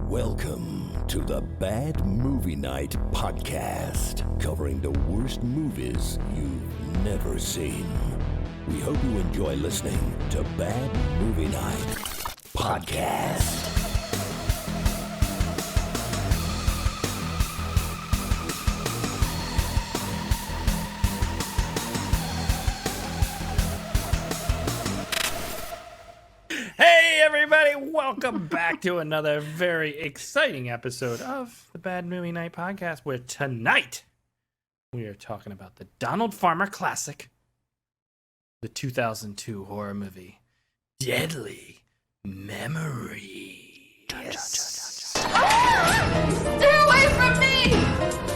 Welcome to the Bad Movie Night podcast, covering the worst movies you've never seen. We hope you enjoy listening to Bad Movie Night podcast. Welcome back to another very exciting episode of the Bad Movie Night podcast, where tonight we are talking about the Donald Farmer classic, the 2002 horror movie, Deadly Memory. Stay away from me!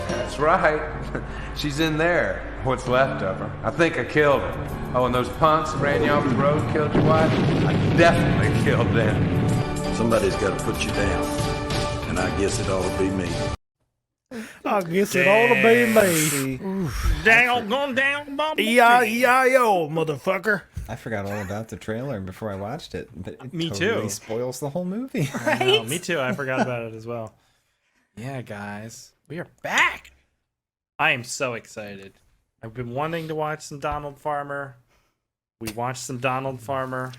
That's right. She's in there. What's left of her. I think I killed her. Oh, and those punks that ran you off the road and killed your wife? I definitely killed them. Somebody's got to put you down, and I guess it ought to be me. I guess it ought to be me. Down, going down, bumblebee. E-I-E-I-O, motherfucker. I forgot all about the trailer before I watched it, but it Me totally too. spoils the whole movie. I know, me too. I forgot about it as well. Yeah, guys, we are back. I am so excited. I've been wanting to watch some Donald Farmer. We watched some Donald Farmer.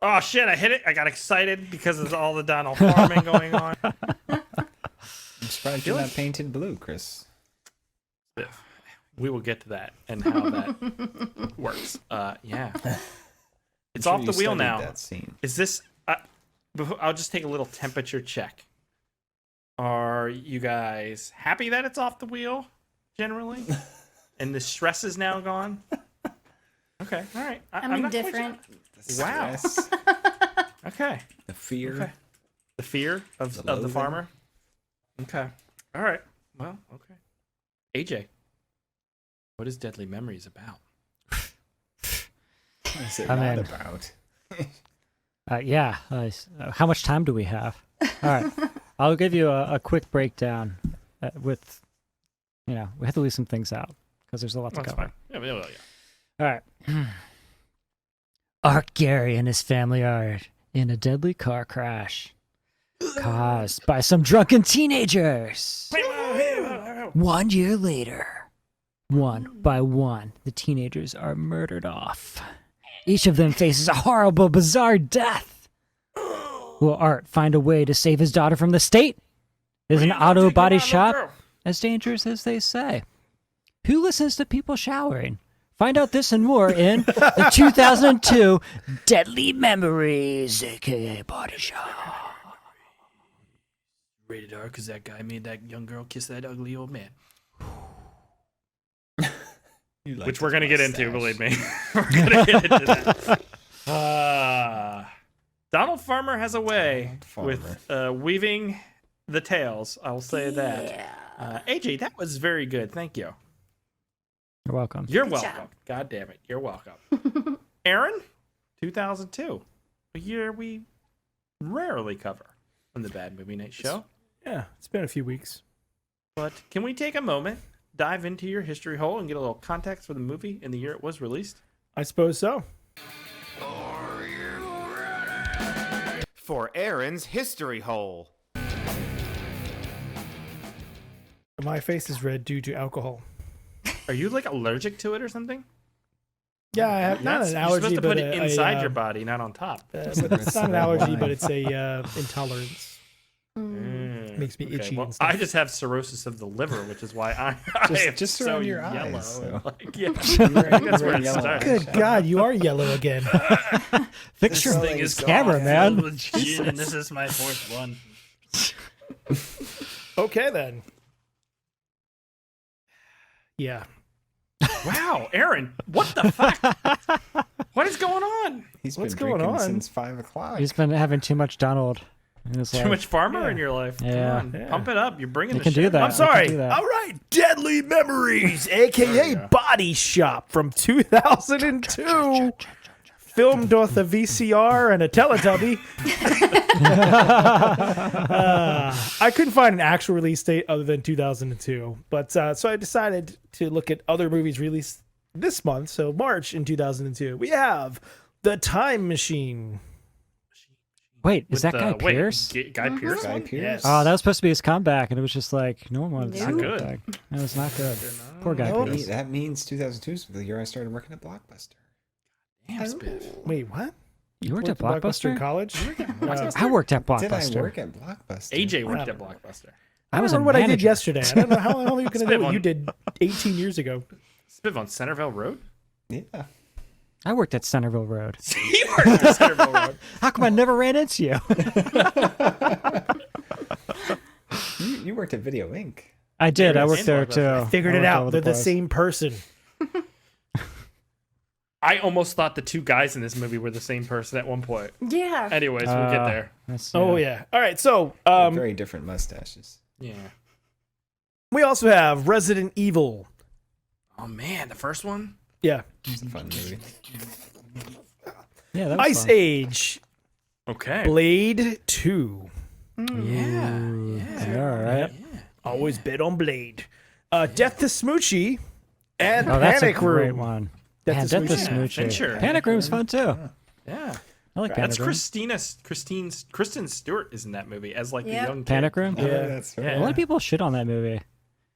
Oh shit, I hit it. I got excited because of all the Donald farming going on. I'm surprised you're not painted blue, Chris. We will get to that and how that works. Yeah. It's sure off the you wheel studied now. that scene. Is this... I'll just take a little temperature check. Are you guys happy that it's off the wheel, generally? And the stress is now gone? Okay, all right. I'm indifferent. Wow. Stress, Okay. the fear. Okay. The fear of the loathing. farmer? Okay. All right. Well, okay. AJ, what is Deadly Memories about? What is it I'm not in. about? How much time do we have? All right. I'll give you a quick breakdown with, we have to leave some things out because there's a lot to That's cover. fine. Yeah. All right. Art Gary and his family are in a deadly car crash caused by some drunken teenagers. 1 year later, one by one, the teenagers are murdered off. Each of them faces a horrible, bizarre death. Will Art find a way to save his daughter from the state? Is an auto body shop as dangerous as they say? Who listens to people showering? Find out this and more in the 2002 Deadly Memories, a.k.a. Body Shop. Rated R because that guy made that young girl kiss that ugly old man. Which we're going to get into, believe me. We're going to get into that. Donald Farmer has a way with weaving the tales. I'll say that. AJ, that was very good. Thank you. You're welcome. You're Good welcome. job. God damn it. You're welcome. Aaron, 2002. A year we rarely cover on the Bad Movie Night Show. Yeah, it's been a few weeks. But can we take a moment, dive into your history hole, and get a little context for the movie and the year it was released? I suppose so. For Aaron's History Hole. My face is red due to alcohol. Are you like allergic to it or something? Yeah, I have not an You're allergy, supposed to but put it inside your body, not on top. but it's not an allergy, but it's a intolerance. Makes me itchy Well, and stuff. I just have cirrhosis of the liver, which is why I am just so around your yellow. eyes, so. Like, yeah, that's where it yellow starts. Good God, you are yellow again. Fix This your thing is camera, filled man. with gin, and this is my fourth one. Okay, then. Yeah. Wow, Aaron, what the fuck? What is going on? He's What's been going drinking on? since 5 o'clock. He's been having too much Donald in his Too life. much farmer Yeah. in your life. Yeah. Come on, Yeah. pump it up. You're bringing You the can do shit. that. I'm I sorry. can do that. All right, Deadly Memories, a.k.a. Body Shop from 2002. Filmed with a VCR and a Teletubby. I couldn't find an actual release date other than 2002. But so I decided to look at other movies released this month. So March in 2002. We have The Time Machine. Wait, is With, that Guy Pearce? Guy Pearce? Guy one? Pearce? Yes. Oh, that was supposed to be his comeback, and it was just like no one wanted to see Not that good. thing. It was not good. Poor Guy Nope. Pearce. That means 2002 is the year I started working at Blockbuster. Damn, Spiff. Wait, what? You worked at in Blockbuster? college? I worked at Did I Blockbuster. work at Blockbuster? AJ worked at Blockbuster. I was a remember what I did manager. yesterday. I don't know how long you can Spit do what one. you did 18 years ago. Spiff on Centerville Road? Yeah. I worked at Centerville Road. You worked at Centerville Road. How come I never ran into you? You worked at Video Inc. I did. I is. worked there And too. Blockbuster. Figured I it worked all out. over They're the place. same person. I almost thought the two guys in this movie were the same person at one point. Yeah. Anyways, we'll get there. Oh yeah. All right. So Very different mustaches. Yeah. we also have Resident Evil. Oh man, the first one? Yeah. It's a fun movie. Yeah, that was Ice fun. Age. Okay. Blade 2. Yeah. Yeah. All right. Always bet on Blade. Death to Smoochie and Oh, that's a Panic great Room. one. Death Yeah, to Death to Smoochie. Smoochie. Fincher. Panic Room's fun too. Yeah. I like That's Panic Room. Kristen Stewart is in that movie as like the Yeah. young kid. Panic Room? Yeah. That's right. Yeah. A lot of people shit on that movie.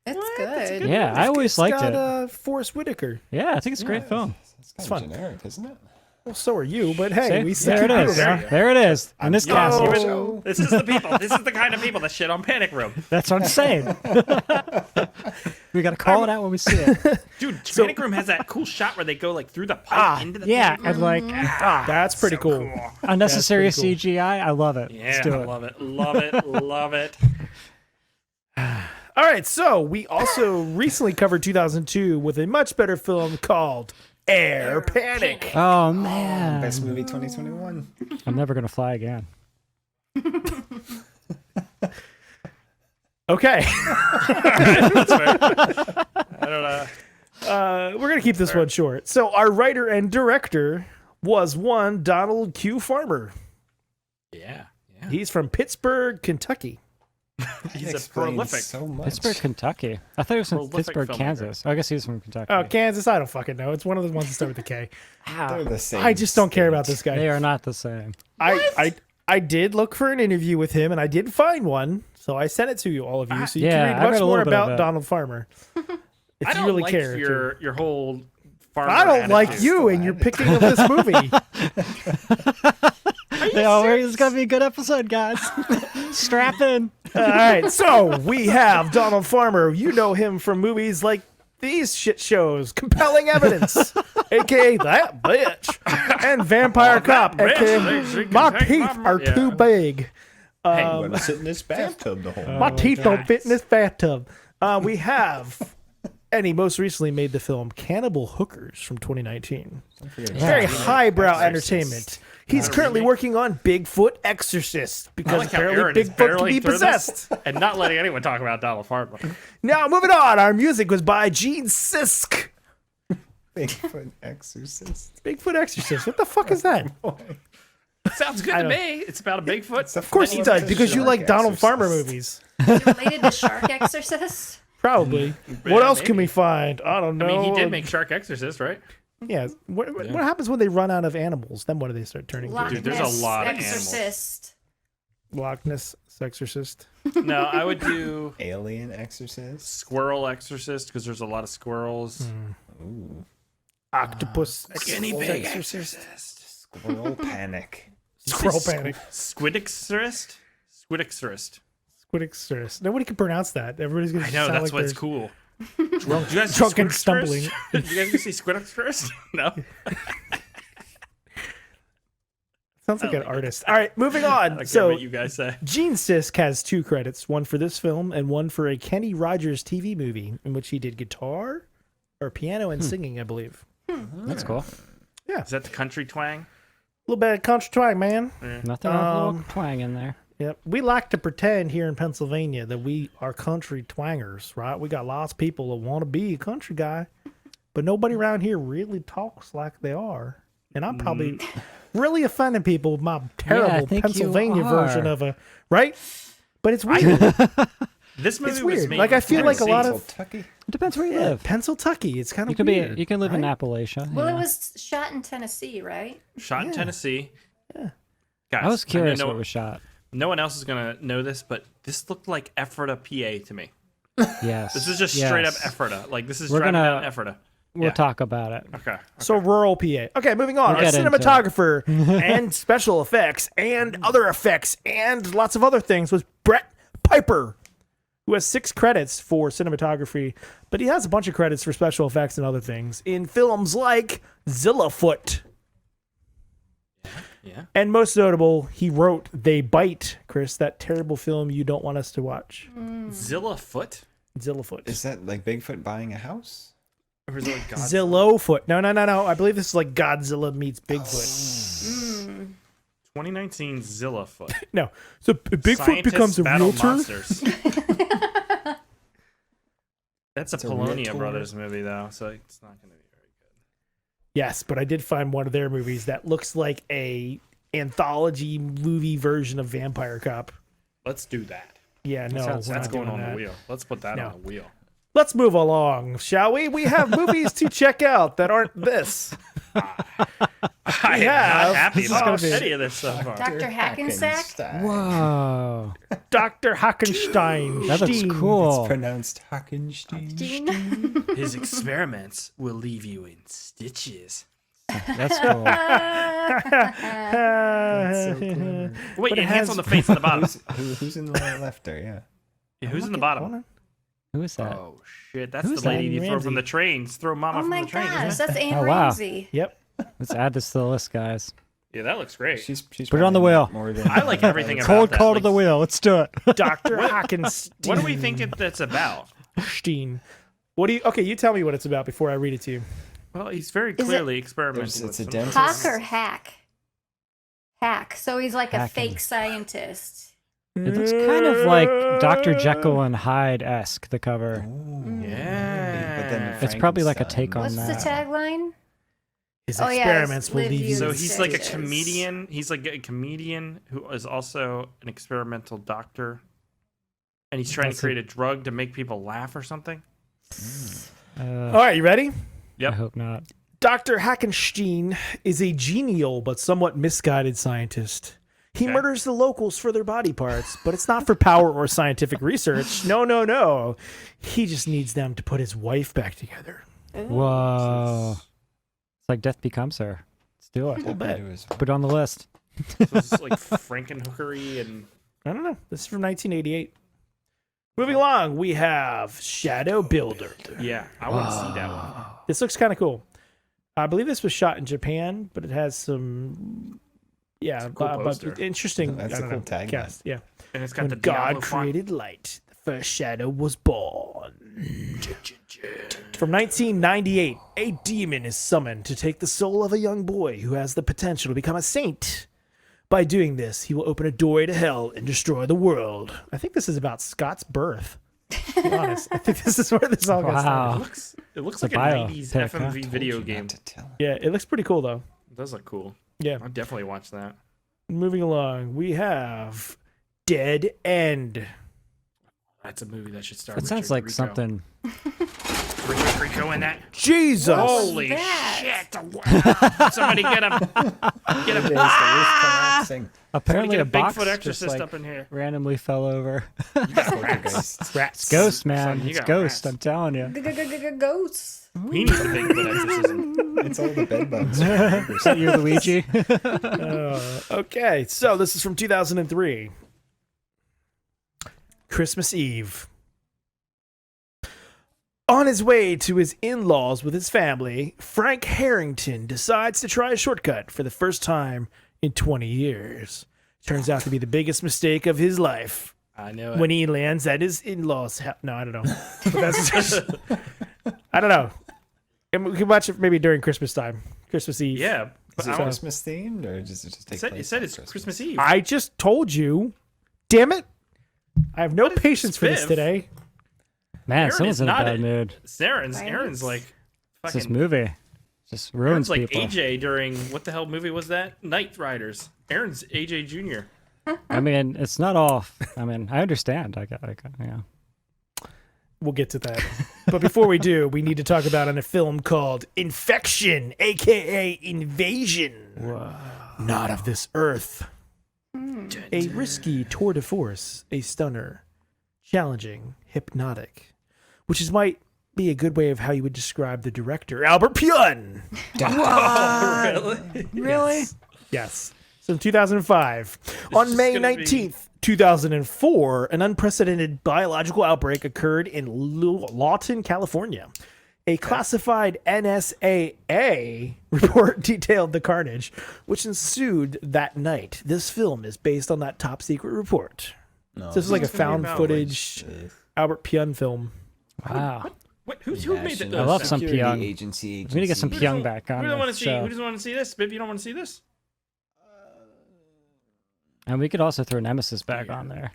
It's good. Yeah, I always It's liked got it. Forrest Whitaker. Yeah, I think it's a great film. It's kind fun. of generic, isn't it? Well, so are you, but hey, See? we still There it keep is. around. There it is. In this cast. Oh. This is the people. This is the kind of people that shit on Panic Room. That's what I'm saying. We got to call it out when we see it. Dude, Panic Room has that cool shot where they go like through the pipe into the Yeah, Panic and Room. like That's pretty cool. unnecessary That's pretty CGI. I love it. Yeah, Let's do I it. love it. Love it. Love it. All right, so we also recently covered 2002 with a much better film called Air Panic. Oh man, Best movie 2021. I'm never gonna fly again. Okay, That's fair. I don't know. we're gonna keep this one short. So our writer and director was one Donald Q. Farmer. Yeah. Yeah. He's from Pittsburgh, Kentucky. He's a Explains prolific. so much. Pittsburgh, Kentucky. I thought he was from Prolific Pittsburgh, filmmaker. Kansas. Oh, I guess he was from Kentucky. Oh, Kansas, I don't fucking know. It's one of the ones that start with a K. They're the same. I just don't care about this They guy. are not the same. I did look for an interview with him, and I did find one, so I sent it to you, all of you, so you Yeah, can I read read much a more little bit of about it. Donald Farmer. If I you don't really like care. your whole farmer I don't like attitude. you and your picking of this movie. It's gonna be a good episode, guys. Strap in. All right, so we have Donald Farmer. You know him from movies like these shit shows, Compelling Evidence, aka That Bitch, and Vampire Cop, Bitch, aka she can My take Teeth my Are mur- Too Yeah. Big. Hey, you want to sit in this bathtub the whole My teeth don't fit in this bathtub. We have, and he most recently made the film Cannibal Hookers from 2019. Very highbrow entertainment. He's currently working on Bigfoot Exorcist because like how apparently Aaron is Bigfoot can barreling be through possessed. this and not letting anyone talk about Donald Farmer. Now, moving on. Our music was by Gene Sisk. Bigfoot Exorcist. Bigfoot Exorcist. What the fuck is that? Sounds good to me. It's about a Bigfoot. Of course he does, because you like Donald Farmer movies. Is it related to Shark Exorcist? Probably. What else can we find? I don't know. I mean, he did make Shark Exorcist, right? Yeah. What happens when they run out of animals? Then what do they start turning Loch into? Dude, there's a Ness lot of animals. Exorcist. Loch Ness Exorcist. No, I would do Alien Exorcist. Squirrel Exorcist because there's a lot of squirrels. Ooh. Octopus Guinea pig Exorcist. Squirrel Panic. Squirrel Panic. Squid Exorcist? Squid Exorcist. Squid Exorcist. Nobody can pronounce that. Everybody's gonna I know, sound that's like what's they're cool. Did you guys see drunk and Squid stumbling. Exorcist? Did you guys go see Squid Exorcist? No? Sounds like an artist. All right, moving I on. don't care So what you guys say. Gene Sisk has 2 credits, one for this film and one for a Kenny Rogers TV movie in which he did guitar or piano and singing, I believe. That's cool. Is that the country twang? A little bit of country twang, man. Nothing wrong with a little twang in there. Yep. We like to pretend here in Pennsylvania that we are country twangers, right? We got lots of people that want to be a country guy, but nobody around here really talks like they are. And I'm probably really offending people with my terrible think you Pennsylvania are. version of a, right? But it's weird. This movie It's was weird. made Like, I in feel like a lot Tennessee. of Kentucky. It depends where you live. Pennsylvania. It's kind You of can weird. be. You can live in right? Appalachia. Well, yeah. it was shot in Tennessee, right? Shot in Tennessee. Guys, I was curious know what was shot. no one else is gonna know this, but this looked like Ephrata, PA to me. Yes. This is just straight up Ephrata. Like this is We're driving gonna- down Ephrata. We'll talk about it. Okay. So rural PA. Okay, moving on. We'll Our get into cinematographer and special effects and other effects and lots of other things was Brett Piper, who has 6 credits for cinematography, but he has a bunch of credits for special effects and other things in films like Zillafoot. Yeah. And most notable, he wrote They Bite, Chris, that terrible film you don't want us to watch. Zillafoot? Zillafoot. Is that like Bigfoot buying a house? Or is it like Godzilla? Zillowfoot. No. I believe this is like Godzilla meets Bigfoot. 2019 Zillafoot. No. So Bigfoot Scientists becomes a battle realtor. monsters. That's a It's a Polonia realtor. Brothers movie, though, so it's not going to be very good. Yes, but I did find one of their movies that looks like a anthology movie version of Vampire Cop. Let's do that. Yeah, no, sounds- we're That's not going doing on that. the wheel. Let's put that No. on the wheel. Let's move along, shall we? We have movies to check out that aren't this. I am have- not happy this is gonna about be- any of this so far. Dr. Hackensack. Whoa. Dr. Hackenstein. That looks Steen. cool. Pronounced Hackenstein. Dean. His experiments will leave you in stitches. That's cool. Wait, But it your hands has- on the face on the bottom. Who's in the left there? Yeah. Yeah, who's in the Hold bottom? on. Who is that? Oh, shit. That's Who's the lady that? you throw Ramsey. from the trains. Throw Mama Oh from my the train. gosh, Isn't it? that's Anne Oh, wow. Ramsey. Yep. Let's add this to the list, guys. Yeah, that looks great. She's Put it on the probably wheel. More than I like everything about Cold that. call to Like, the wheel. Let's do it. Dr. Hackenstein. What do we think that's about? Steen. What do you? Okay, you tell me what it's about before I read it to you. Well, he's very it- clearly experimenting It's with a some- dentist. Hawk or hack? Hack. So he's like a Hacking. fake scientist. It looks kind of like Dr. Jekyll and Hyde-esque, the cover. Yeah. But then It's probably like a take on What's the that. tagline? His Oh, yeah, experiments it's will live leave you you. So in he's like a stitches. comedian. He's like a comedian who is also an experimental doctor, and he's trying That's to create a drug to make people laugh or something. All right, you ready? Yep. I hope not. Dr. Hackenstein is a genial but somewhat misguided scientist. He Okay. murders the locals for their body parts, but it's not for power or scientific research. No. He just needs them to put his wife back together. Whoa. It's like Death Becomes Her. Let's do it. bet. Put it on the list. So it's like Frankenhookery and I don't know. This is from 1988. Moving along, we have Shadow Builder. yeah, I want to see that one. This looks kind of cool. I believe this was shot in Japan, but it has some, yeah, a cool but poster. interesting. That's I a don't cool know, tagline. cast. Yeah. And it's got When the God Diablo font. created light, the first shadow was born. From 1998, a demon is summoned to take the soul of a young boy who has the potential to become a saint. By doing this, he will open a doorway to hell and destroy the world. I think this is about Scott's birth. To be honest, I think this is where this all got It started. Wow. looks a like a bio 90s pic, huh? FMV video game. Yeah, it looks pretty cool though. It does look cool. Yeah. I'll definitely watch that. Moving along, we have Dead End. That's a movie that should star. That sounds like Richard something. Richard Grieco in that. Jesus! Holy that? shit! Somebody get him! Get him! Apparently Get a a box Bigfoot just exorcist like up in here. randomly fell over. Rats. It's Ghost, man. Son, you It's got Ghost. rats. I'm telling you. Ghosts. He needs a Bigfoot exorcism. It's all the bed bugs. Is that you, Luigi? Okay, so this is from 2003. Christmas Eve. On his way to his in-laws with his family, Frank Harrington decides to try a shortcut for the first time in 20 years. Turns out to be the biggest mistake of his life. I know it. When he lands at his in-laws' house. No, I don't know. But that's just, I don't know. And we can watch it maybe during Christmas time. Christmas Eve. Yeah. But Is it I don't- Christmas themed or does it just take you place said on it's Christmas Eve. I just told you. Damn it. I have no What is patience for this Spiv? today. Man, Aaron someone's is in a not bad it. mood. Aaron's Right. like It's this fucking. movie. Just Aaron's ruins like people. AJ during what the hell movie was that? Night Riders. Aaron's AJ Jr. I mean, it's not all. I mean, I understand. Yeah. We'll get to that. But before we do, we need to talk about a film called Infection, aka Invasion. Not of this earth. A risky tour de force, a stunner, challenging, hypnotic, which is might be a good way of how you would describe the director, Albert Pyun. Really? Really? Yes. So in 2005, on just May gonna 19th, 2004, an unprecedented biological outbreak occurred in Lawton, California. A classified NSAA report detailed the carnage, which ensued that night. This film is based on that top secret report. No. So this is like a What's it gonna be found about? footage Albert Pyun film. Wow. Who made that? I love some Security Pyong. Agency. We need to get some Pyong back on Who doesn't want the to see? show. Who doesn't want to see this? Biv, you don't want to see this? And we could also throw Nemesis back on there.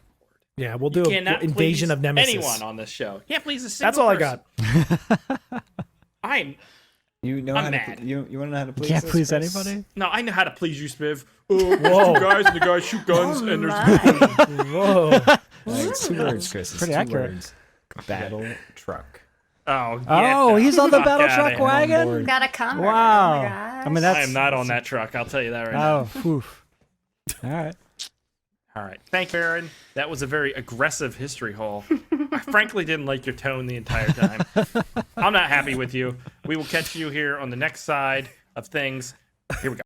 Yeah, we'll You do cannot an invasion please of Nemesis. anyone on this show. Can't please a single That's all I person. got. I'm You know I'm how mad. to, you want to know how to please Can't us, please Chris? anybody. no, I know how to please you, Spiv. Whoa. Two guys and the guys shoot guns Oh and there's my. Whoa. It's 2 words, Chris. It's Pretty 2 accurate. words. Battle truck. oh Oh, he's on the battle fuck truck outta here. wagon? board. Got a comment. Wow. Oh my gosh. I mean, that's... I am not on that truck. I'll tell you that right now. Oh, oof. All right. All right, thank you, Aaron. That was a very aggressive history hole. I frankly didn't like your tone the entire time. I'm not happy with you. We will catch you here on the next side of things. Here we go.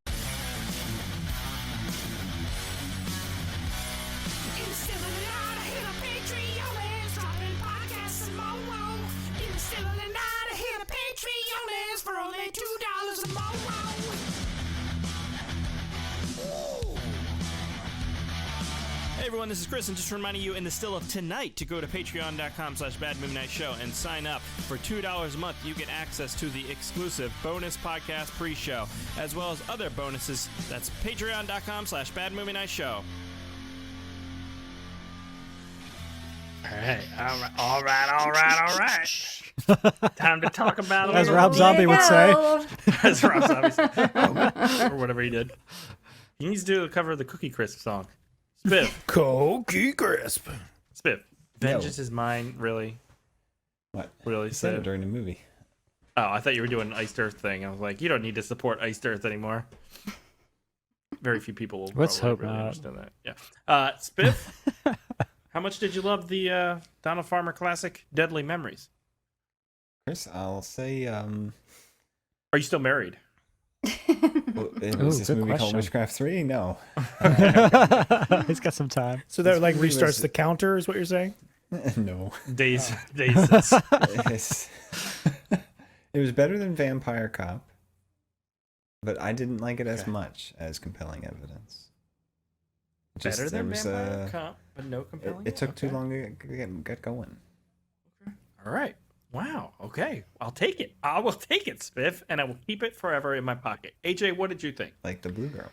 Hey everyone, this is Chris, and just reminding you in the still of tonight to go to patreon.com/badmovienightshow and sign up. For $2 a month, you get access to the exclusive bonus podcast pre-show, as well as other bonuses. That's patreon.com/badmovienightshow. All right. Time to talk about As Rob Zombie would say. As Rob Zombie said. Or whatever he did. He needs to do a cover of the Cookie Crisp song. Spiv. Cookie Crisp. Spiv. Vengeance is mine, really? What? Really You said it said? during the movie. Oh, I thought you were doing an Iced Earth thing. I was like, you don't need to support Iced Earth anymore. Very few people will Let's probably hope really not. understand that. Yeah. Spiv, how much did you love the Donald Farmer classic, Deadly Memories? Chris, I'll say, Are you still married? was this good movie called question. Witchcraft 3? No. He's got some time. So that like movie restarts was- the counter, is what you're saying? No. Days. It's- it was better than Vampire Cop, but I didn't like it as much as Compelling Evidence. Just, Better there than was, Vampire Cop, but no compelling. It took too Okay. long to get going. All right. Wow. Okay. I'll take it. I will take it, Spiff, and I will keep it forever in my pocket. AJ, what did you think? Like the Blue Girl.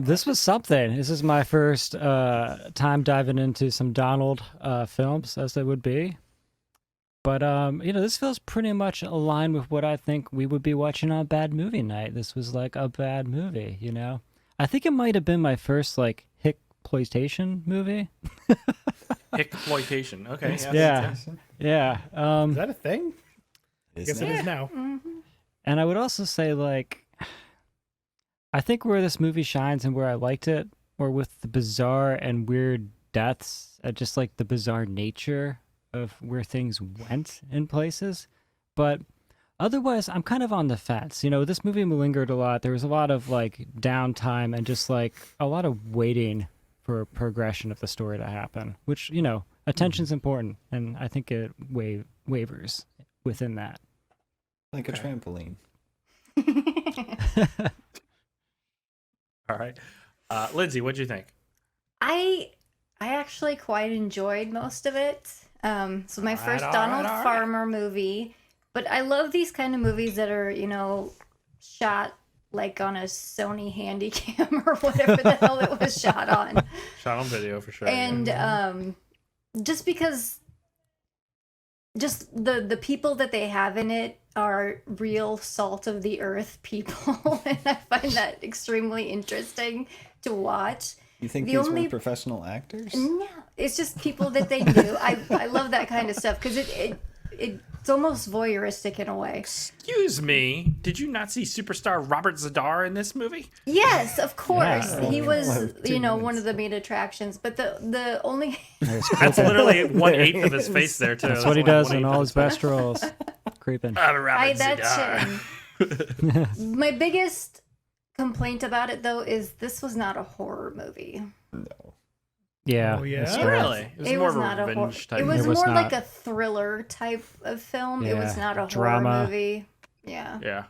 This was something. This is my first time diving into some Donald films, as they would be. But this feels pretty much aligned with what I think we would be watching on Bad Movie Night. This was like a bad movie, you know. I think it might have been my first like hick-ploitation movie. Hickploitation. Okay. Yeah. Yeah. Is that a thing? I guess Isn't it it? is now. And I would also say, like, I think where this movie shines and where I liked it were with the bizarre and weird deaths, just like the bizarre nature of where things went in places. But otherwise, I'm kind of on the fence. You know, this movie lingered a lot. There was a lot of, like, downtime and just, like, a lot of waiting for progression of the story to happen, which, you know, attention's important. And I think it wavers within that. Like a trampoline. All right. Lindsay, what'd you think? I actually quite enjoyed most of it. So my first all Donald right. Farmer movie, but I love these kind of movies that are, you know, shot like on a Sony Handycam or whatever the hell it was shot on. Shot on video for sure. And just because just the people that they have in it are real salt of the earth people, and I find that extremely interesting to watch. You think The these only- were professional actors? No, it's just people that they knew. I love that kind of stuff because it It's almost voyeuristic in a way. Excuse me, did you not see superstar Robert Zadar in this movie? Yes, of course. Yeah. He was, Like 2 one minutes. of the main attractions. But the only That's literally 1/8 of his face there too. That's what he does in 1/8 all of his best roles. Creeping. Robert that Zadar. chin. My biggest complaint about it though is this was not a horror movie. Yeah. Oh, yeah? that's Oh, right. really? It was more of a not a horror. revenge type. It was It was more not. like a thriller type of film. It was Yeah, not a drama. horror movie. Yeah. Yeah.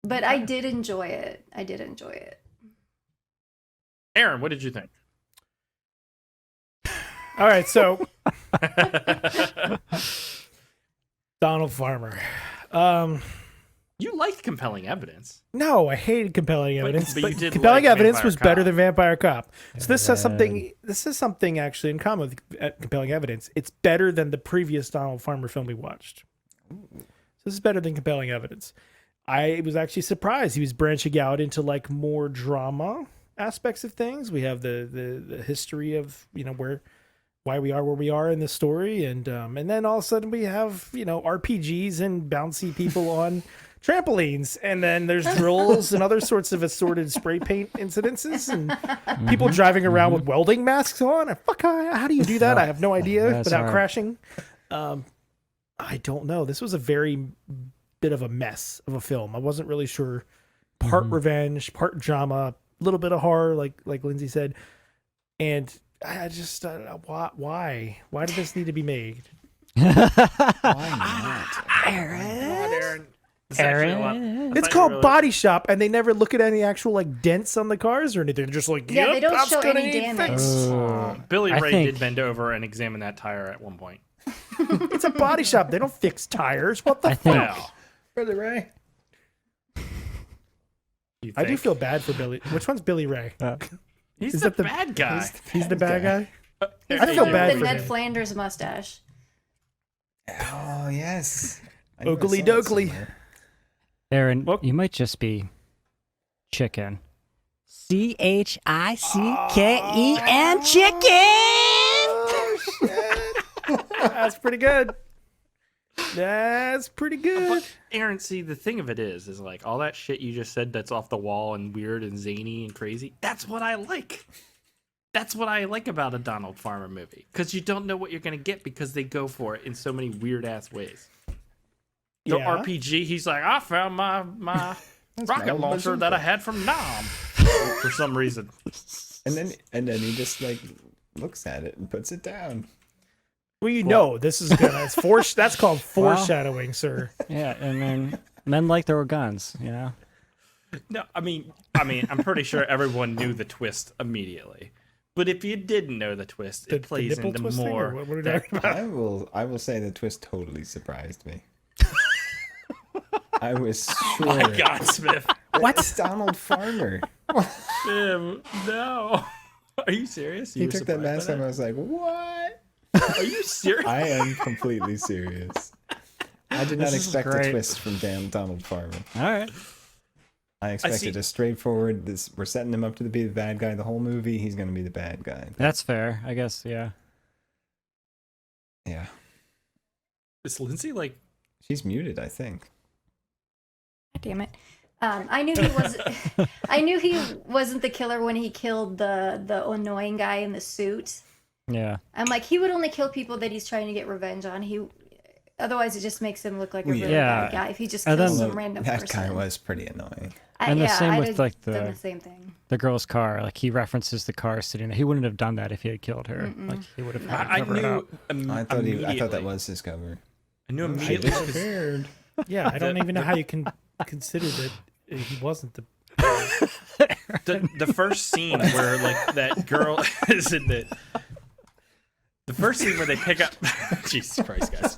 But I did enjoy it. Aaron, what did you think? All right, so Donald Farmer. You liked compelling evidence. No, I hated compelling evidence. but But, you did compelling like evidence Vampire was better Cop. than Vampire Cop. So this has something. This is something actually in common with compelling evidence. It's better than the previous Donald Farmer film we watched. So this is better than compelling evidence. I was actually surprised he was branching out into like more drama aspects of things. We have the history of why we are where we are in the story, and then all of a sudden we have RPGs and bouncy people on trampolines, and then there's drills and other sorts of assorted spray paint incidences and people driving around with welding masks on. How do you do that? I have no idea That's without hard. crashing. I don't know. This was a very bit of a mess of a film. I wasn't really sure. Part revenge, part drama, a little bit of horror, like Lindsay said, and I just why did this need to be made? Aaron. It's actually a lot- I It's thought called you really- Body Shop, and they never look at any actual like dents on the cars or anything. They're just like, Yeah, they yep, don't that's show gonna any need damage. fixed. Billy I Ray think- did bend over and examine that tire at one point. It's a body shop. They don't fix tires. What the I fuck? think Well, Billy Ray. you I do think? feel bad for Billy. Which one's Billy Ray? He's is the that the- bad guy. He's the bad guy. He's I the feel one bad with for the Ned him. Flanders mustache. Oh yes. I knew I Oakley saw it dokley. somewhere. Aaron, Well- you might just be chicken. CHICKEN chicken. That's pretty good. That's pretty good. But Aaron, see, the thing of it is like all that shit you just said that's off the wall and weird and zany and crazy. That's what I like. That's what I like about a Donald Farmer movie. Because you don't know what you're going to get because they go for it in so many weird ass ways. The Yeah. RPG, he's like, I found my rocket my launcher that I had from Nam for some reason. And then he just like looks at it and puts it down. Well, this is gonna. That's called foreshadowing, sir. Yeah, and then men like there were guns, you know? No, I mean, I'm pretty sure everyone knew the twist immediately. But if you didn't know the twist, it plays nipple into twisting, more. or what are we that- talking about? I will say the twist totally surprised me. I was sure. My God, Smith. What's Donald Farmer? No. Are you serious? He were took that surprised mask by off. I was like, what? Are you serious? I am completely serious. I did not This is expect a great. twist from damn Donald Farmer. All right. I expected see- a straightforward. We're setting him up to be the bad guy the whole movie. He's going to be the bad guy. That's fair, I guess, yeah. Yeah, Is Lindsay like? she's muted. I think. Damn it. I knew he was. I knew he wasn't the killer when he killed the annoying guy in the suit. Yeah. I'm like, he would only kill people that he's trying to get revenge on. Otherwise, it just makes him look like a really Yeah. bad guy. If he just And kills then- some random That person. guy was pretty annoying. And the same I'd with, have like, done the- the same thing. The girl's car, like he references the car sitting there. He wouldn't have done that if he had killed her. Like he would have had to I cover it knew. up. I thought immediately. that was his cover. I knew I immediately. disappeared. Yeah, I don't even know how you can consider that he wasn't the. The first scene where like that girl is in the. The first scene where they pick up. Jesus Christ, guys.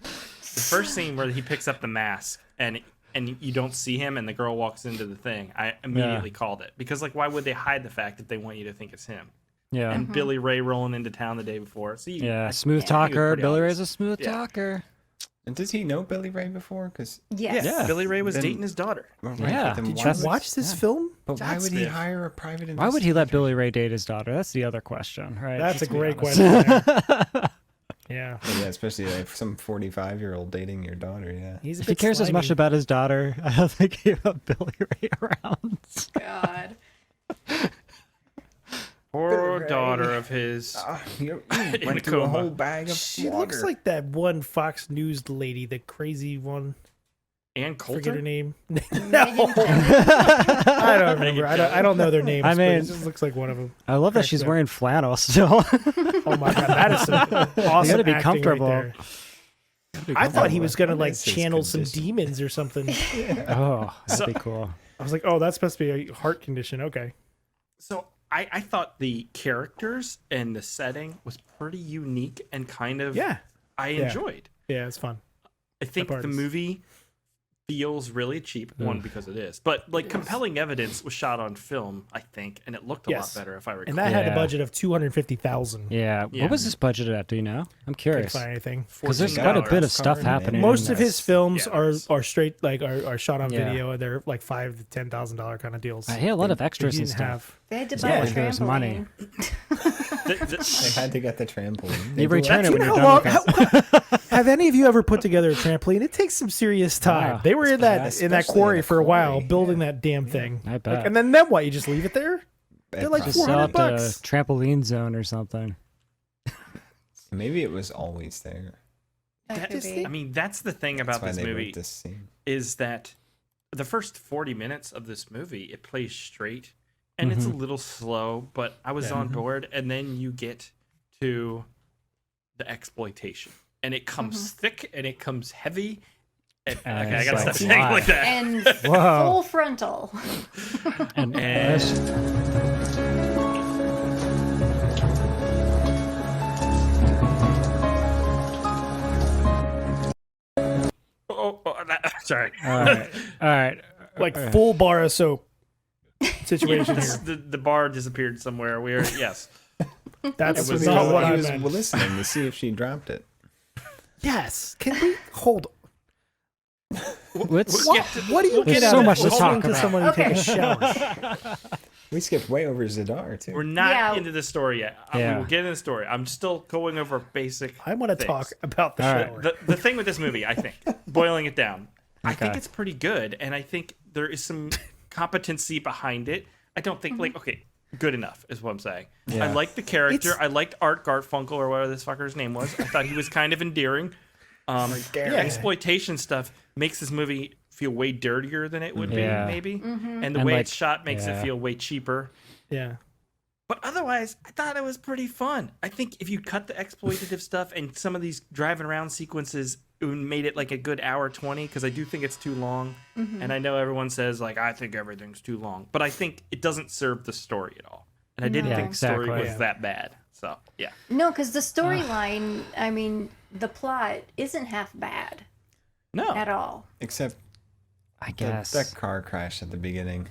The first scene where he picks up the mask and you don't see him and the girl walks into the thing. I immediately called it because like why would they hide the fact that they want you to think it's him? Yeah. And Billy Ray rolling into town the day before. So Yeah. Smooth Yeah, he was talker. pretty Billy obvious. Ray's a smooth Yeah. talker. And does he know Billy Ray before? Because Yes. Yeah. Billy Ray was Then- dating his daughter. Yeah. Did That's- you watch this film? But why would he Smith. hire a private investigator? Why would he let Billy Ray date his daughter? That's the other question, right? That's a Let's be great honest. question. There. Yeah. But yeah, especially like some 45-year-old dating your daughter. Yeah. He's a If he bit cares as much slimy. about his daughter, I don't think he would Billy Ray around. God. Poor daughter of his. You In a went through a coma. whole bag of She water. looks like that one Fox News lady, the crazy one. Ann Forget Coulter? her name. Megan No, Kelly. I don't remember. I don't know their names. I but it mean- just looks like one of them. I love that Cracks she's up. wearing flannel still. Oh my god, that is some awesome. gotta be acting comfortable. Right there. I thought he was gonna What like is his channel some condition? demons or something. Oh, that'd be cool. I was like, oh, that's supposed to be a heart condition. Okay. So I thought the characters and the setting was pretty unique and kind of Yeah. I enjoyed. Yeah, it's fun. I think part the is- movie feels really cheap, one because it is, but like compelling evidence was shot on film, I think, and it looked a Yes. lot better if I recall. And that had a Yeah. budget of 250,000. Yeah. Yeah. What was this budgeted at? Do you know? I'm Couldn't curious. find anything. Because there's $14 quite a bit of stuff covered in happening. Most in of his this. films Yeah, are there's- are straight like are shot on Yeah. video. And they're like $5,000 to $10,000 kind of deals. I hear a lot of They extras and didn't stuff. have. They had to It's buy not a like there was money. They had to get the trampoline. You return it You when know you're how done long- with it. Have any of you ever put together a trampoline? It takes some serious time. Wow. They were in that Especially quarry in a for a while, quarry, building that damn thing. I bet. And then what? You just leave it there? They're like Just sell it to $400. trampoline zone or something. Maybe it was always there. That could be. I mean, that's the thing That's about why this they movie wrote this scene. is that the first 40 minutes of this movie, it plays straight and it's a little slow, but I was on board. And then you get to the exploitation and it comes thick and it comes heavy. And, okay, I it's gotta stop like, saying it why? like that. And Whoa. full frontal. And, Sorry. all right. Like full bar of soap situation here. The bar disappeared somewhere. Yes. That's It was not not what he I was meant. listening to see if she dropped it. Yes. Can we hold? Let's, What do you There's get so out of much to listening talk to about. someone who take a Okay. shower? We skipped way over Zadar too. We're not Yeah. into the story yet. We Yeah. will get into the story. I'm still going over basic. I want to things. talk about the All right. shower. The thing with this movie, I think, boiling it down, I think Okay. it's pretty good, and I think there is some competency behind it. I don't think okay, good enough is what I'm saying. Yeah. I like the character. It's- I liked Art Garfunkel or whatever this fucker's name was. I thought he was kind of endearing. Exploitation stuff makes this movie feel way dirtier than it would Yeah. be, maybe, and the And way like- it's shot makes it yeah. feel way cheaper. Yeah. But otherwise, I thought it was pretty fun. I think if you cut the exploitative stuff and some of these driving around sequences and made it like a good hour 20, because I do think it's too long. And I know everyone says, like, I think everything's too long. But I think it doesn't serve the story at all. And I didn't No. think the story Exactly. was Yeah. that bad. So, yeah. No, because the storyline, I mean, the plot isn't half bad No. at all. Except I that, guess. that car crash at the beginning.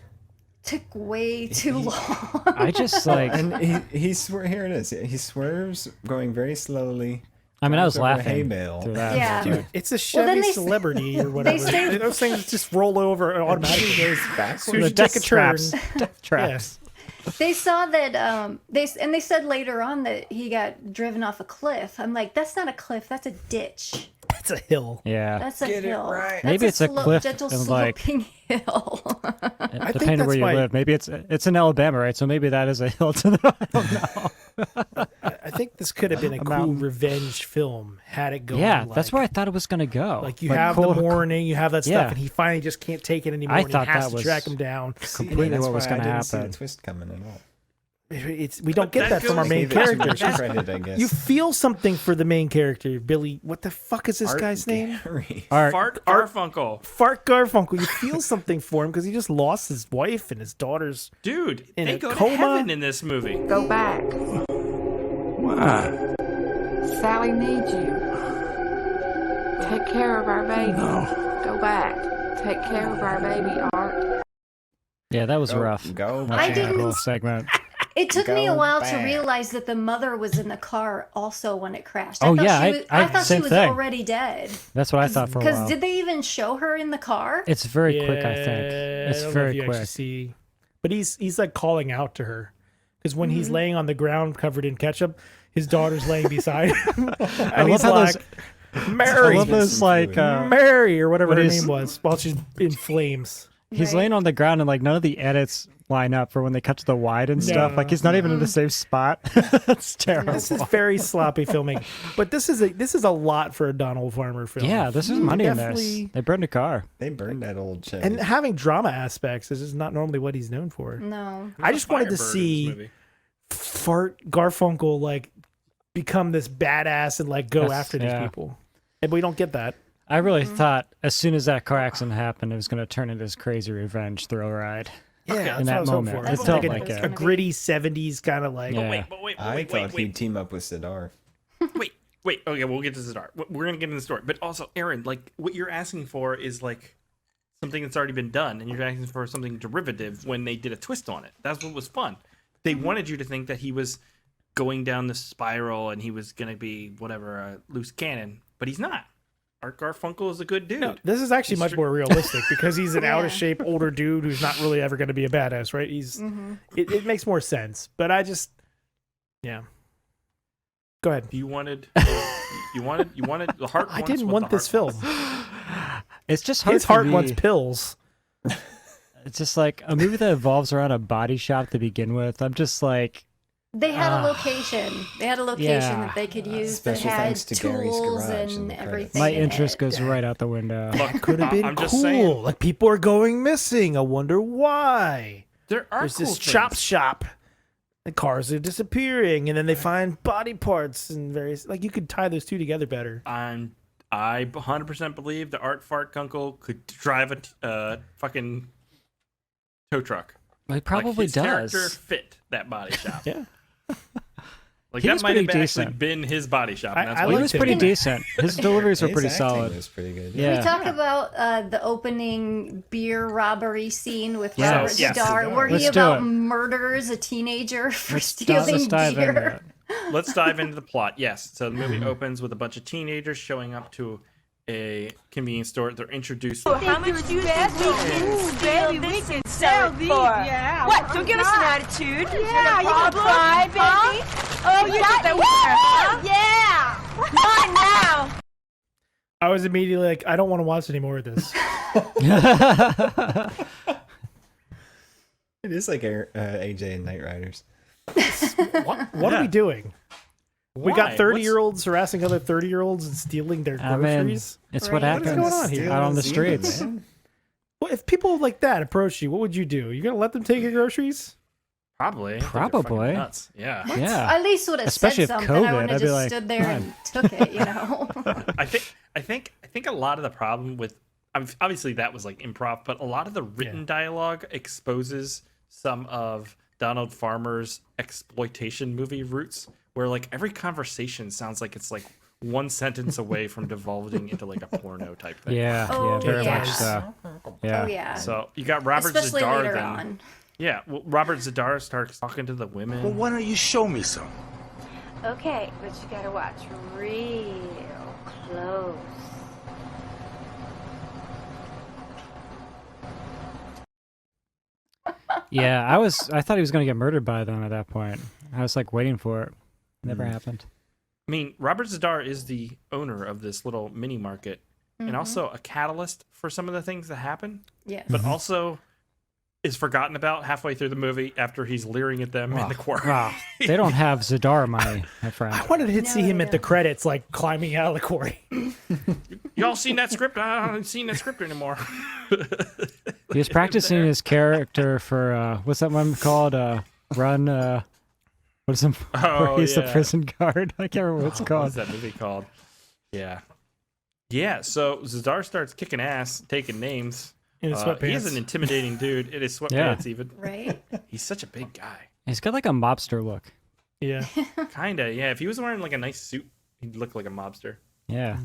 Took way too long. I just like. And he here it is. He swerves going very slowly. I mean, I was drives over a hay laughing bale. through that. Yeah. but- It's a Well, then Chevy they Celebrity or whatever. say- Those things just roll over and automatically goes backwards. As soon as The you take a death turn. traps. Death traps. They saw that they said later on that he got driven off a cliff. I'm like, that's not a cliff, that's a ditch. It's a hill. Yeah. That's a Get it hill. right. That's Maybe it's a cliff gentle and, like- sloping hill. think Depending that's where you why- live. Maybe it's in Alabama, right? So maybe that is a hill to the. I don't know. I think this could have been a cool mountain. revenge film had it going. Yeah, like, that's where I thought it was gonna go. Like you have the warning, you have that stuff, Yeah. and he finally just can't take it anymore. I and he thought has that to was track him down. completely That's what was why I gonna didn't see happen. the twist coming at all. We don't get that that from our goes- main Gave it too characters. much credit, I guess. You feel something for the main character, Billy. What the fuck is this guy's name? Gary. Art, Fart Garfunkel. Fart Garfunkel. You feel something for him because he just lost his wife and his daughter's. Dude, In they a go coma? to heaven in this movie. Go back. Why? Sally needs you. Take care of our baby. Go back. Take care of our baby, Art. yeah, that was rough. Go I back. didn't- Whole segment. It took me a Go while to back. realize that the mother was in the car also when it crashed. Oh, thought yeah, she was, I thought she same was thing. already dead. That's what I thought for a Because while. did they even show her in the car? It's very quick, I think. Yeah, It's I don't know if very you actually quick. see, but he's like calling out to her because when Mm-hmm. he's laying on the ground covered in ketchup, his daughter's laying beside him. I And he's love how like, I love those like Mary, or whatever her when he's- name was, while she's in flames. he's Right. laying on the ground and like none of the edits line up for when they cut to the wide and stuff. Like he's not even in the same spot. It's terrible. This is very sloppy filming, but this is a lot for a Donald Farmer film. Yeah, this is money in this. Definitely- They burned a car. They burned that old Chevy. And having drama aspects is just not normally what he's known for. No. I just wanted to Firebird in this see movie. Fart Garfunkel like become this badass and like go That's- after these yeah. people, and we don't get that. I really thought as soon as that car accident happened, it was going to turn into this crazy revenge thrill ride. Yeah, in that's what that I was hoping moment. for. It It's felt like like a it. gritty '70s kind of like. Yeah. I thought he'd team up with Sidar. Wait. Okay, we'll get to the start. We're gonna get into the story, but also, Aaron, like what you're asking for is like something that's already been done, and you're asking for something derivative when they did a twist on it. That's what was fun. They wanted you to think that he was going down the spiral and he was gonna be whatever a loose cannon, but he's not. Art Garfunkel is a good dude. No, this is actually He's much str- more realistic because he's an Yeah. out of shape older dude who's not really ever going to be a badass, right? He's it makes more sense, but I just yeah. Go ahead. You wanted the heart. I wants didn't what want the this heart film. wants. It's just hard His for heart me. wants pills. It's just like a movie that evolves around a body shop to begin with. I'm just like, They had a location. They had a location Yeah. that they could use that Special had thanks to Gary's tools Garage in and the credits. everything. my in interest it. goes right out the window. Look, Could have been I'm cool. just saying, Like people are going missing. I wonder why. there are There's cool this things. chop shop. The cars are disappearing, and then they find body parts and various. Like you could tie those two together better. I 100% believe the Art Fart Kunkel could drive a fucking tow truck. He Like, probably his does. character fit that body shop. Yeah. Like He that was might have pretty actually decent. been his body shop. And I that's He why liked was him. pretty decent. His deliveries were His pretty acting solid. was pretty good. Yeah. We talk about the opening beer robbery scene with Yes. Robert Yes. Zadar, where Let's he do about it. murders a teenager for Let's stealing dive into beer. it. Let's dive into the plot. Yes. So the movie opens with a bunch of teenagers showing up to a convenience store. They're introduced. How much do you think we can sell these? Yeah. What? Don't give us an attitude. Yeah, you can cry, baby. Oh, you got that? Yeah. Not now. I was immediately like, I don't want to watch any more of this. It is like AJ and Knight Riders. What are we doing? We got Why? 30-year-olds harassing other 30-year-olds and stealing their I mean, groceries. it's Right. what What happens is going on here? out on the Stealing streets. man. Well, if people like that approach you, what would you do? You gonna let them take your groceries? Probably. I think they're Probably. fucking nuts. Yeah. Yeah. I at least would have Especially said if something. I COVID, wouldn't I'd have be just like, stood there and took it, you know. I think a lot of the problem with obviously that was like improv, but a lot of the written dialogue exposes some of Donald Farmer's exploitation movie roots, where like every conversation sounds like it's like one sentence away from devolving into like a porno type thing. Yeah, Oh, very yeah. much so. Yeah. Oh yeah. So you got Robert Especially Zadar later then. on. Yeah, well, Robert Zadar starts talking to the women. Well, why don't you show me some? Okay, but you gotta watch real close. Yeah, I thought he was going to get murdered by them at that point. I was like waiting for it. Never happened. I mean, Robert Zadar is the owner of this little mini market and also a catalyst for some of the things that happen, Yes. but also is forgotten about halfway through the movie after he's leering at them in the quarry. Wow. They don't have Zadar money, my friend. I wanted to see No, him they at the don't. credits, like climbing out of the quarry. Y'all seen that script? I haven't seen that script anymore. He was practicing his character for what's that one called? Run. What is it? Oh, where he's the yeah. prison guard. I can't remember what it's called. What's that movie called? Yeah. Yeah, so Zadar starts kicking ass, taking names. In his He sweatpants. is an intimidating dude. In his sweatpants, even. Right? He's such a big guy. He's got like a mobster look. Yeah. Kinda, yeah. If he was wearing like a nice suit, he'd look like a mobster. Yeah.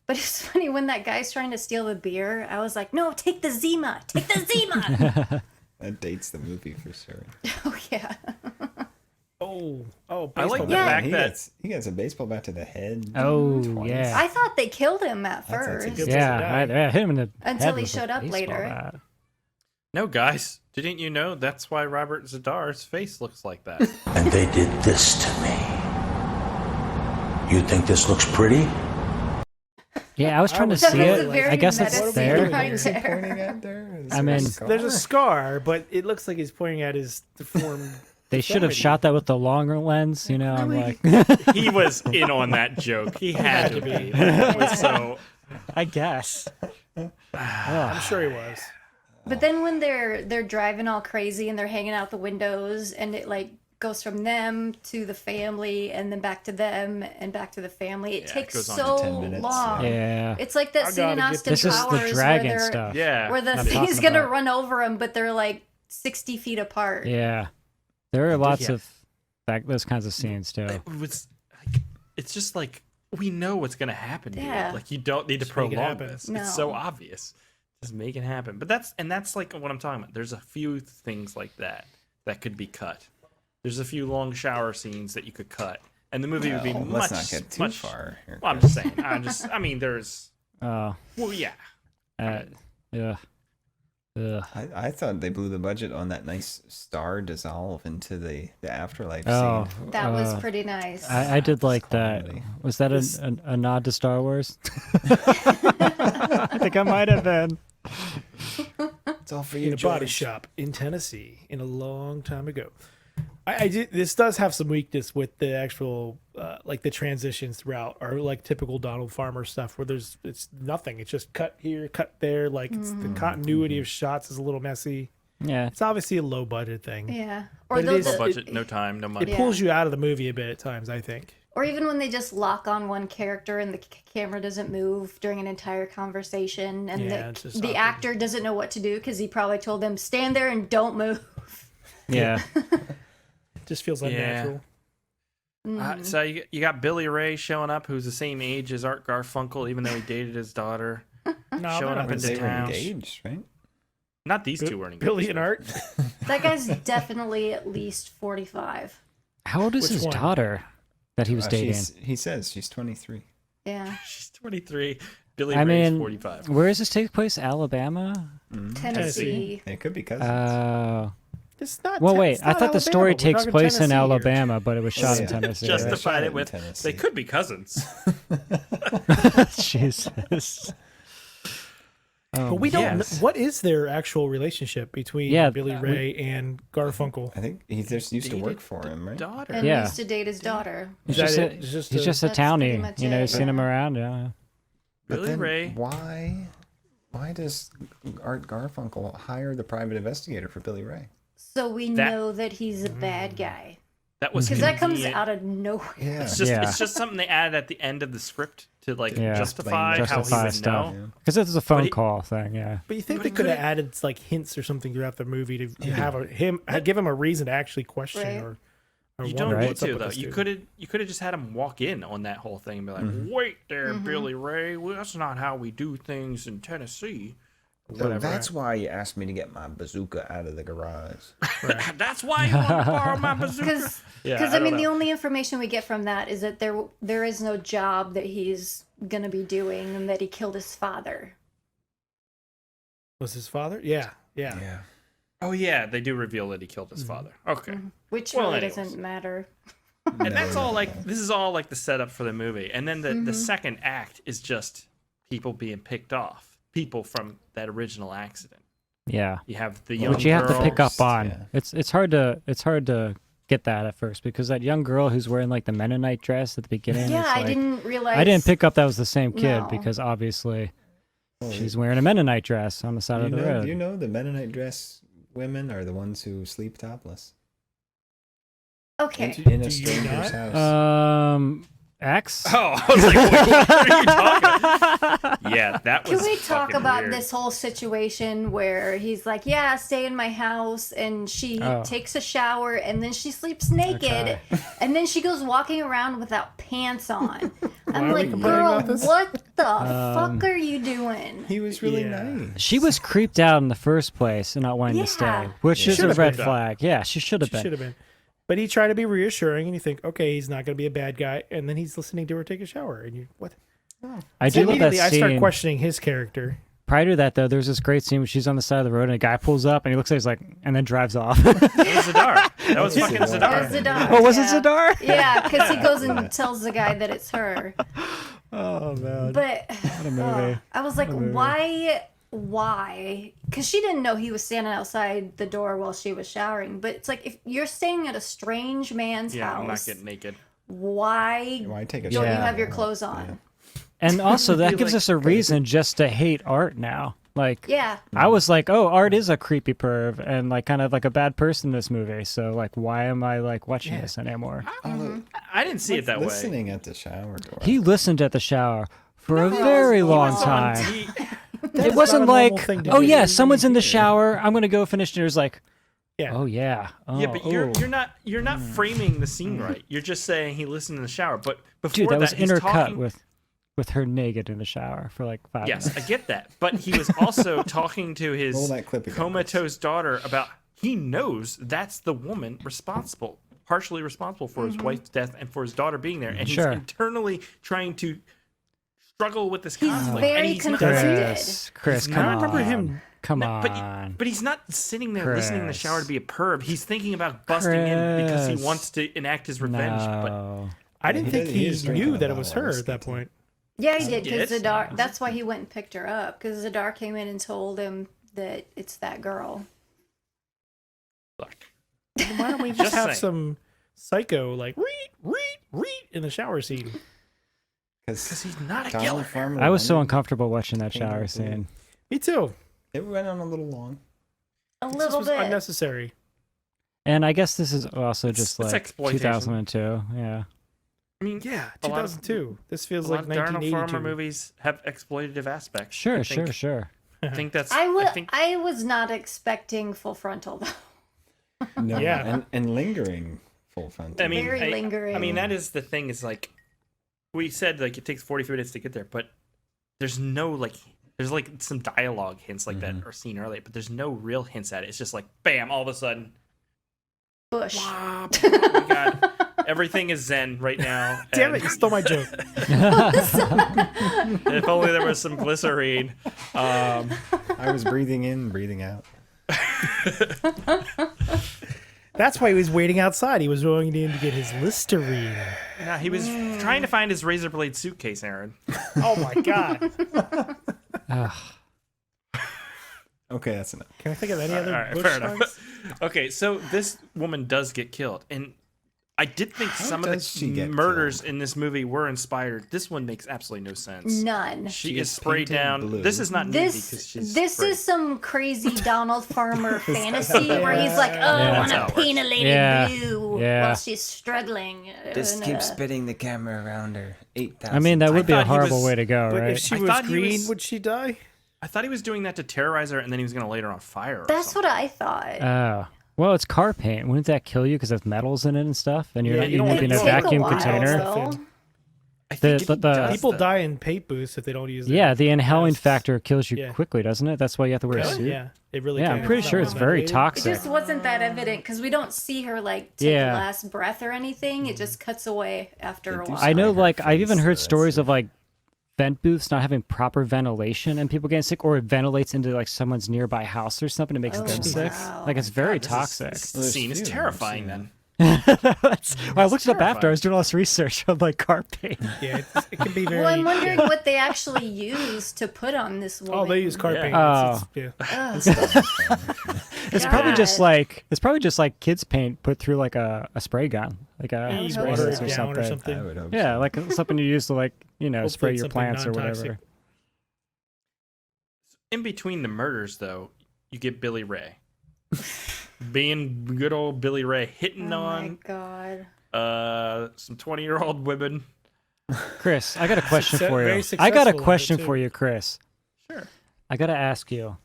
But it's funny when that guy's trying to steal the beer. I was like, "No, take the Zima, take the Zima." That dates the movie for sure. Oh yeah. Oh, I like baseball the bat. fact he that gets a baseball bat to the head. Oh, twice. yeah. I thought they killed him at That's a first. good- place to Yeah, die. I hit him in the Until head he with a showed up baseball later. bat. no, guys, didn't you know that's why Robert Zadar's face looks like that? And they did this to me. You think this looks pretty? Yeah, I was trying to That see was a it. very I guess meta it's scene there. right Is he there. pointing at there? Is I there a mean, scar? There's a scar, but it looks like he's pointing at his deformed. They should have deformity. shot that with the longer lens. You know, I'm like, He was in on that joke. He had to be. It was so. I guess. I'm sure he was. But then when they're driving all crazy and they're hanging out the windows and it like goes from them to the family and then back to them and back to the family, it takes goes on so to 10 minutes, long. Yeah. It's like that I scene in gotta get Austin This is Powers the dragon where, stuff. Yeah. where the I'm thing's talking gonna about. run over them, but they're like 60 feet apart. Yeah. There are lots Yeah. of those kinds of scenes too. It was like, it's just like we know what's gonna happen. Dude. Yeah. Like you don't need to Just make it prolong happen. this. No. It's so obvious. Just make it happen. But that's like what I'm talking about. There's a few things like that could be cut. There's a few long shower scenes that you could cut, and the movie would be Well, much. let's not get too much, far here, Well, I'm Chris. just saying. I mean, there's. Oh. Well, yeah. Yeah. Ugh. I thought they blew the budget on that nice star dissolve into the afterlife Oh, scene. That was pretty nice. I did like that. Quality. Was that a nod to Star Wars? I think I might have been. It's all for In you, a body George. shop in Tennessee in a long time ago. I did. This does have some weakness with the actual, like the transitions throughout, or like typical Donald Farmer stuff, where it's nothing. It's just cut here, cut there. Like it's the continuity of shots is a little messy. Yeah. It's obviously a low budget thing. Yeah. Or But it those is- No budget, no time, no money. It pulls you out of the movie a bit at times, I think. Or even when they just lock on one character and the camera doesn't move during an entire conversation, and Yeah, it's just the awkward. actor doesn't know what to do because he probably told them stand there and don't move. Yeah. It just feels unnatural. So you got Billy Ray showing up, who's the same age as Art Garfunkel, even though he dated his daughter. No, Showing up they're into They were town. engaged, right? Not these two were engaged. Billy and Art. That guy's definitely at least 45. How old is Which his one? daughter that he was dating? He says she's 23. Yeah. She's 23. Billy I Ray's mean, 45. where does this take place? Alabama? Tennessee. It could be cousins. It's not. Well, Ten- wait. it's I not thought the story Alabama. We're takes talking place in Tennessee here. Alabama, but it was shot in yeah. Tennessee. right? Justified it in with Tennessee. they could be cousins. Jesus. But we don't. Yes. What is their actual relationship between Yeah, Billy Ray and Garfunkel? I think he just used to work for him, right? Daughter. And Yeah. used to date his daughter. He's Is that just, it? a, It's just he's a- just a That's pretty townie. much You know, it, you've seen him yeah. around. Yeah. But Billy then Ray. Why does Art Garfunkel hire the private investigator for Billy Ray? So we That- know that he's a bad guy. That was Because that comes convenient. out of nowhere. Yeah. It's just something they added at the end of the script to like Yeah. justify, Explain- how he Justify would stuff. know. Because it's a phone he- call thing. Yeah. But you think But they he could have could've- added like hints or something throughout the movie to have give him a reason to actually question Right. or You wonder don't Right. need what's up to with though. this You dude. could have just had him walk in on that whole thing and be like, "Wait there, Billy Ray. Well, that's not how we do things in Tennessee." Or So whatever. that's why you asked me to get my bazooka out of the garage. That's why you want to borrow my bazooka. Because I mean, the only information we get from that is that there is no job that he's gonna be doing, and that he killed his father. Was his father? Yeah. Oh yeah, they do reveal that he killed his father. Okay. Which Well, really anyways. doesn't matter. And that's all like this is all like the setup for the movie. And then the second act is just people being picked off. People from that original accident. Yeah. You have the young Which you have to pick girls. up on. yeah. It's hard to get that at first because that young girl who's wearing like the Mennonite dress at the beginning. Yeah, it's I like- didn't realize. I didn't pick up that was the same kid No. because obviously she's wearing a Mennonite dress on the side of the road. Do you know the Mennonite dress women are the ones who sleep topless Okay. in Do a you stranger's not? house? X? Oh, I was like, what are you talking about? Yeah, that was Can we talk fucking about weird. this whole situation where he's like, "Yeah, stay in my house," and she Oh. takes a shower and then she sleeps naked, Okay. and then she goes walking around without pants on. I'm are we like, complaining "Girl, about this?" what the fuck are you doing?" He was really Yeah. nice. She was creeped out in the first place and not wanting to stay, Yeah. which She is a should've red been. flag. Yeah, she should have She should been. have been. But he tried to be reassuring, and you think, okay, he's not going to be a bad guy, and then he's listening to her take a shower, and you what? I So do love that immediately I start scene. questioning his character. Prior to that, though, there's this great scene where she's on the side of the road and a guy pulls up and he looks like he's like, and then drives off. That was Zadar. That was fucking Zadar. That was Zadar. Oh, was it Zadar? Yeah, because he goes and tells the guy that it's her. Oh man. But What a movie. I was like, why? Because she didn't know he was standing outside the door while she was showering. But it's like, if you're staying at a strange man's house, I'm not getting naked. Why take a don't you shower? have your clothes on? And also, that Be gives like us a reason just to hate Art now. Like, Yeah. I was like, oh, Art is a creepy perv and like kind of like a bad person in this movie. So like, why am I like watching this anymore? I didn't see it that way. Listening at the shower door. He listened at the shower for a very long time. That It is wasn't not a normal like, thing to oh do. yeah, someone's in the shower. I'm gonna go finish dinner. It's like, Yeah. oh yeah, oh, Yeah, but you're oh. you're not framing the scene right. You're just saying he listened in the shower. But before Dude, that was he's intercut talking, with her naked in the shower for like 5 Yes, minutes. I get that. But he was also talking to Roll his that clip again, comatose daughter about he knows that's the woman responsible, partially responsible for his wife's death and for his daughter being there, and Sure. he's internally trying to struggle with this He's conflict. very and he's not- conflicted. Chris, He's come not- on. I remember him. Come No, on. but he's not sitting there listening in the Chris. shower to be a perv. He's thinking about busting in because he Chris. wants to enact his revenge. But No. I didn't think he he is drinking knew a that it bottle was of her whiskey, at that too. point. Yeah, he did, because Yes. Zadar, that's why he went and picked her up, because Zadar came in and told him that it's that girl. look, Why don't we Just just have saying. some psycho like read in the shower scene? because he's not a Donald killer. Farmer I was so wondered- uncomfortable watching that Came shower up with it. scene. Me too. It went on a little long. A This little was bit. unnecessary. And I guess this is also It's- just it's like exploitation. 2002. Yeah. I mean, Yeah, a lot of- 2002. This A feels lot like of Donald 1982. Farmer movies have exploitative aspects. Sure, I sure, think, sure. I think that's. I think was not expecting full frontal, though. No, Yeah. and lingering full front. I mean, Very lingering. I mean, that is the thing. Is like we said, like it takes 45 minutes to get there, but there's no like. There's like some dialogue hints like that are seen earlier, but there's no real hints at it. It's just like bam, all of a sudden, Bush. oh my god, everything is zen right now. Damn and it! You stole my joke. If only there was some glycerine. I was breathing in, breathing out. That's why he was waiting outside. He was going in to get his Listerine. No, he was trying to find his razor blade suitcase, Aaron. Oh my god! Okay, that's enough. Can I think of any other All right, Bush fair enough. songs? Okay, so this woman does get killed, and I did think some of does she the get murders killed? in this movie were inspired. This one makes absolutely no sense. None. She She is is sprayed painted down. blue. This is not neat because she's This sprayed. is some crazy Donald Farmer fantasy where he's like, oh, I that's want how it to works. paint a lady Yeah. blue Yeah. while she's struggling. Just And, keep spinning the camera around her. 8,000. I mean, that would be a thought he horrible was- way to go, But right? if she I was thought he green, was- would she die? I thought he was doing that to terrorize her, and then he was going to light her on fire. Or That's something. what I thought. Oh. Well, it's car paint. Wouldn't that kill you because there's metals in it and stuff? And you're Yeah, not you don't even want in a it to It'd take vacuum while, container. though. I think The- it the- does, People though. die in paint booths if they don't use. Yeah, the inhaling Yes. factor kills you Yeah. quickly, doesn't it? That's why you have to wear a Really? suit. Yeah, it really. Yeah, can. I'm pretty It's sure not it's very mandated. It toxic. just wasn't that evident because we don't see her like take Yeah. a last breath or anything. It just cuts away after a do while. I know, Her like, I've even face, heard though, stories that's of, like, vent booths not having proper ventilation and people getting sick, or it ventilates into, like, someone's nearby house or something. It makes Oh, them sick. wow. Like, it's very This toxic. scene is fumes, terrifying. yeah. Then That's, well, I looked it up after. I terrifying. was doing all this research on, like, car paint. Yeah, it can be very. Well, I'm wondering what they actually use to put on this woman. Oh, they use car Yeah. paint. Oh. Yeah. It's probably just God. like kids paint put through like a spray gun, like a would spray hope water hose it or down something. or something. I would hope Yeah, so. like something you use to like Hopefully spray it's your something plants or non-toxic. whatever. in between the murders, though, you get Billy Ray, being good old Billy Ray, hitting Oh my on god. some 20-year-old women. Chris, I got a question Success- for very you. I got a successful at it, question too. for you, Chris. Sure. I got to ask you.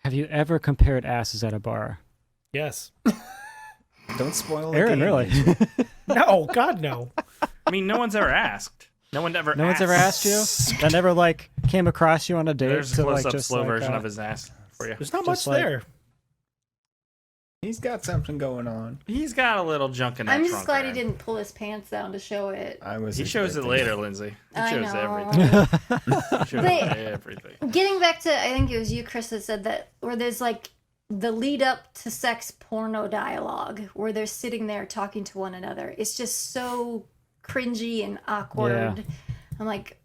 Have you ever compared asses at a bar? Yes. Don't spoil the Aaron, game. really? No, God, no. I mean, no one's ever asked. No one ever. No one's ever asked you? That never like came across you on a date? There's a to, like, close-up just, slow like, version of his ass for you. There's not Just much like- there. He's got something going on. He's got a little junk in that I'm trunk. just glad he rack. didn't pull his pants down to show it. He shows it later, Lindsay. He I shows know. everything. He shows But- everything. Getting back to, I think it was you, Chris, that said that, where there's like the lead up to sex porno dialogue, where they're sitting there talking to one another. It's just so cringy and awkward. Yeah. I'm like,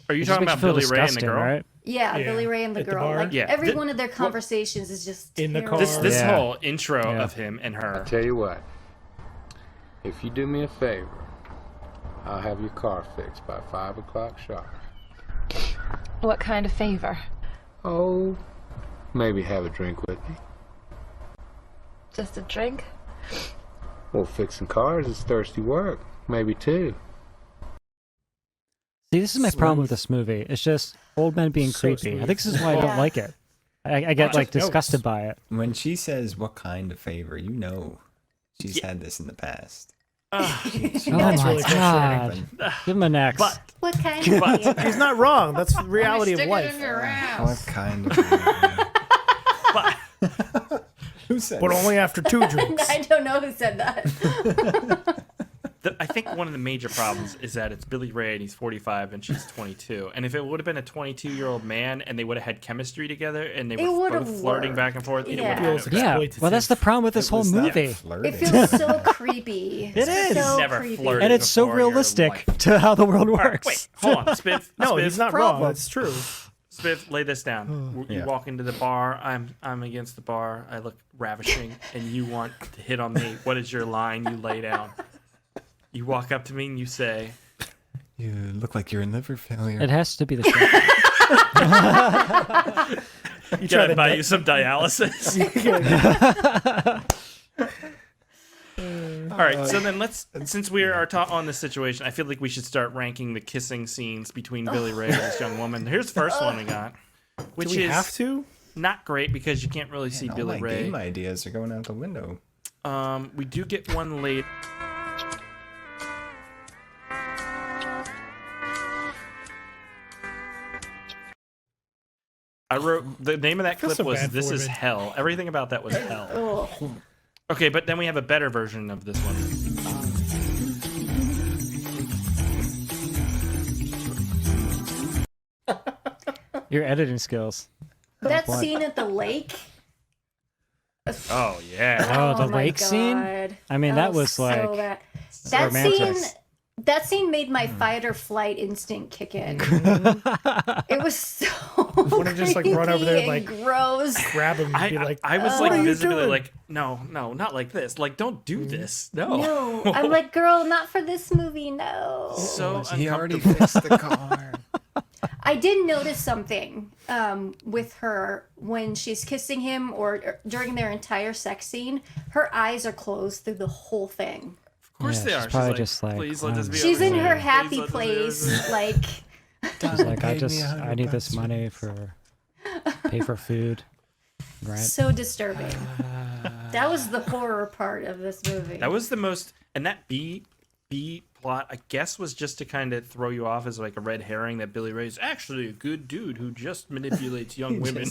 Are you It just talking makes about feel Billy Ray and the disgusting, girl? right? yeah, Yeah. Billy Ray and the At the girl. bar? Like Yeah. every one of their conversations is just In the terrible. car. This Yeah. whole intro Yeah. of him and her. I tell you what, if you do me a favor, I'll have your car fixed by 5 o'clock sharp. What kind of favor? Oh, maybe have a drink with me. Just a drink? Well, fixing cars is thirsty work. Maybe 2. See, this is my problem with this movie. It's just old men being So creepy. I smooth. think this is why I Yeah. don't like it. I get like Notes. disgusted by it. When she says what kind of favor, you know she's had this in the past. Oh That's my really god! Give him an X. But What kind of favor? He's not wrong. That's the reality of Stick it life. in your ass. What kind of favor? but Who said But that? only after 2 drinks. I don't know who said that. I think one of the major problems is that it's Billy Ray and he's 45 and she's 22. And if it would have been a 22-year-old man and they would have had chemistry together and they It were would've both flirting worked. back and forth, it Yeah. would have Feels been Yeah. exploitative. Well, that's the problem with this It whole was not movie. flirting. It feels so creepy. It is. So Never creepy. flirted. And it's so before in your realistic life. to how the world works. Wait, hold on. Spiff. No, Spiff, he's not wrong. That's true. Spiff, lay this down. You Yeah. walk into the bar. I'm against the bar. I look ravishing, and you want to hit on me. What is your line? You lay down. You walk up to me and you say, You look like you're in liver failure. It has to be the show. You "Can I to buy net- you some dialysis?" All right, so then since we are on this situation, I feel like we should start ranking the kissing scenes between Billy Ray and this young woman. Here's the first one we got, which Do we is have to? not great because you can't really see Man, all Billy my Ray. game ideas are going out the window. We do get one late. I wrote the name of that feel clip so was bad for "This is women. hell." Everything about that was hell. Ugh. Okay, but then we have a better version of this one. Your editing skills. That What? scene at the lake. Oh yeah. Oh, the my lake scene? God. I mean, that was so like bad. That romantic. scene. That scene made my fight or flight instinct kick in. It was so Wanna just, like, run over there and, creepy like, and gross. Grab him and be like, I was "What are like you visibly doing?" like, no, not like this. Like, don't do this. No. No, I'm like, girl, not for this movie. No. So He already uncomfortable. fixed the car. I did notice something with her when she's kissing him or during their entire sex scene. Her eyes are closed through the whole thing. Of course Yeah, they she's are. She's probably like, just like, please let this be She's over in soon. her Please happy let this be over place, soon." like she's like, I need this money for pay for food. Right. so disturbing. That was the horror part of this movie. That was the most, and that B plot, I guess, was just to kind of throw you off as like a red herring that Billy Ray's actually a good dude who just manipulates young women.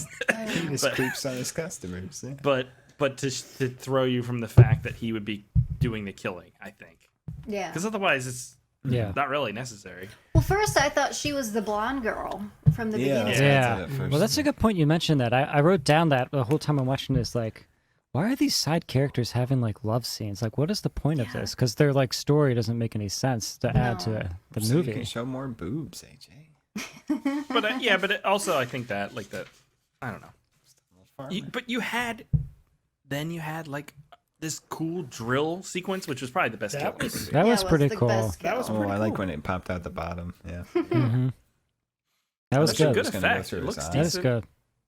He just But- creeps on his customers. Yeah. but to throw you from the fact that he would be doing the killing, I think, Yeah. because otherwise it's Yeah. not really necessary. Well, first I thought she was the blonde girl from the Yeah, beginning. that's Yeah. what I did at first. Well, that's a good point you mentioned that. I wrote down that the whole time I'm watching this, like, why are these side characters having like love scenes? Like, what is the point of this? Because their like story doesn't make any sense to add to the So you movie. can show more boobs, AJ. But yeah, but also I think that like that, I don't know. But you had like this cool drill sequence, which was probably the best That kill. was- That Yeah, was it pretty the cool. best That was kill. Oh, pretty I like cool. when it popped out the bottom. Yeah. hmm That was That's a good. good It's gonna go effect. through It his looks eyes. That is decent. good.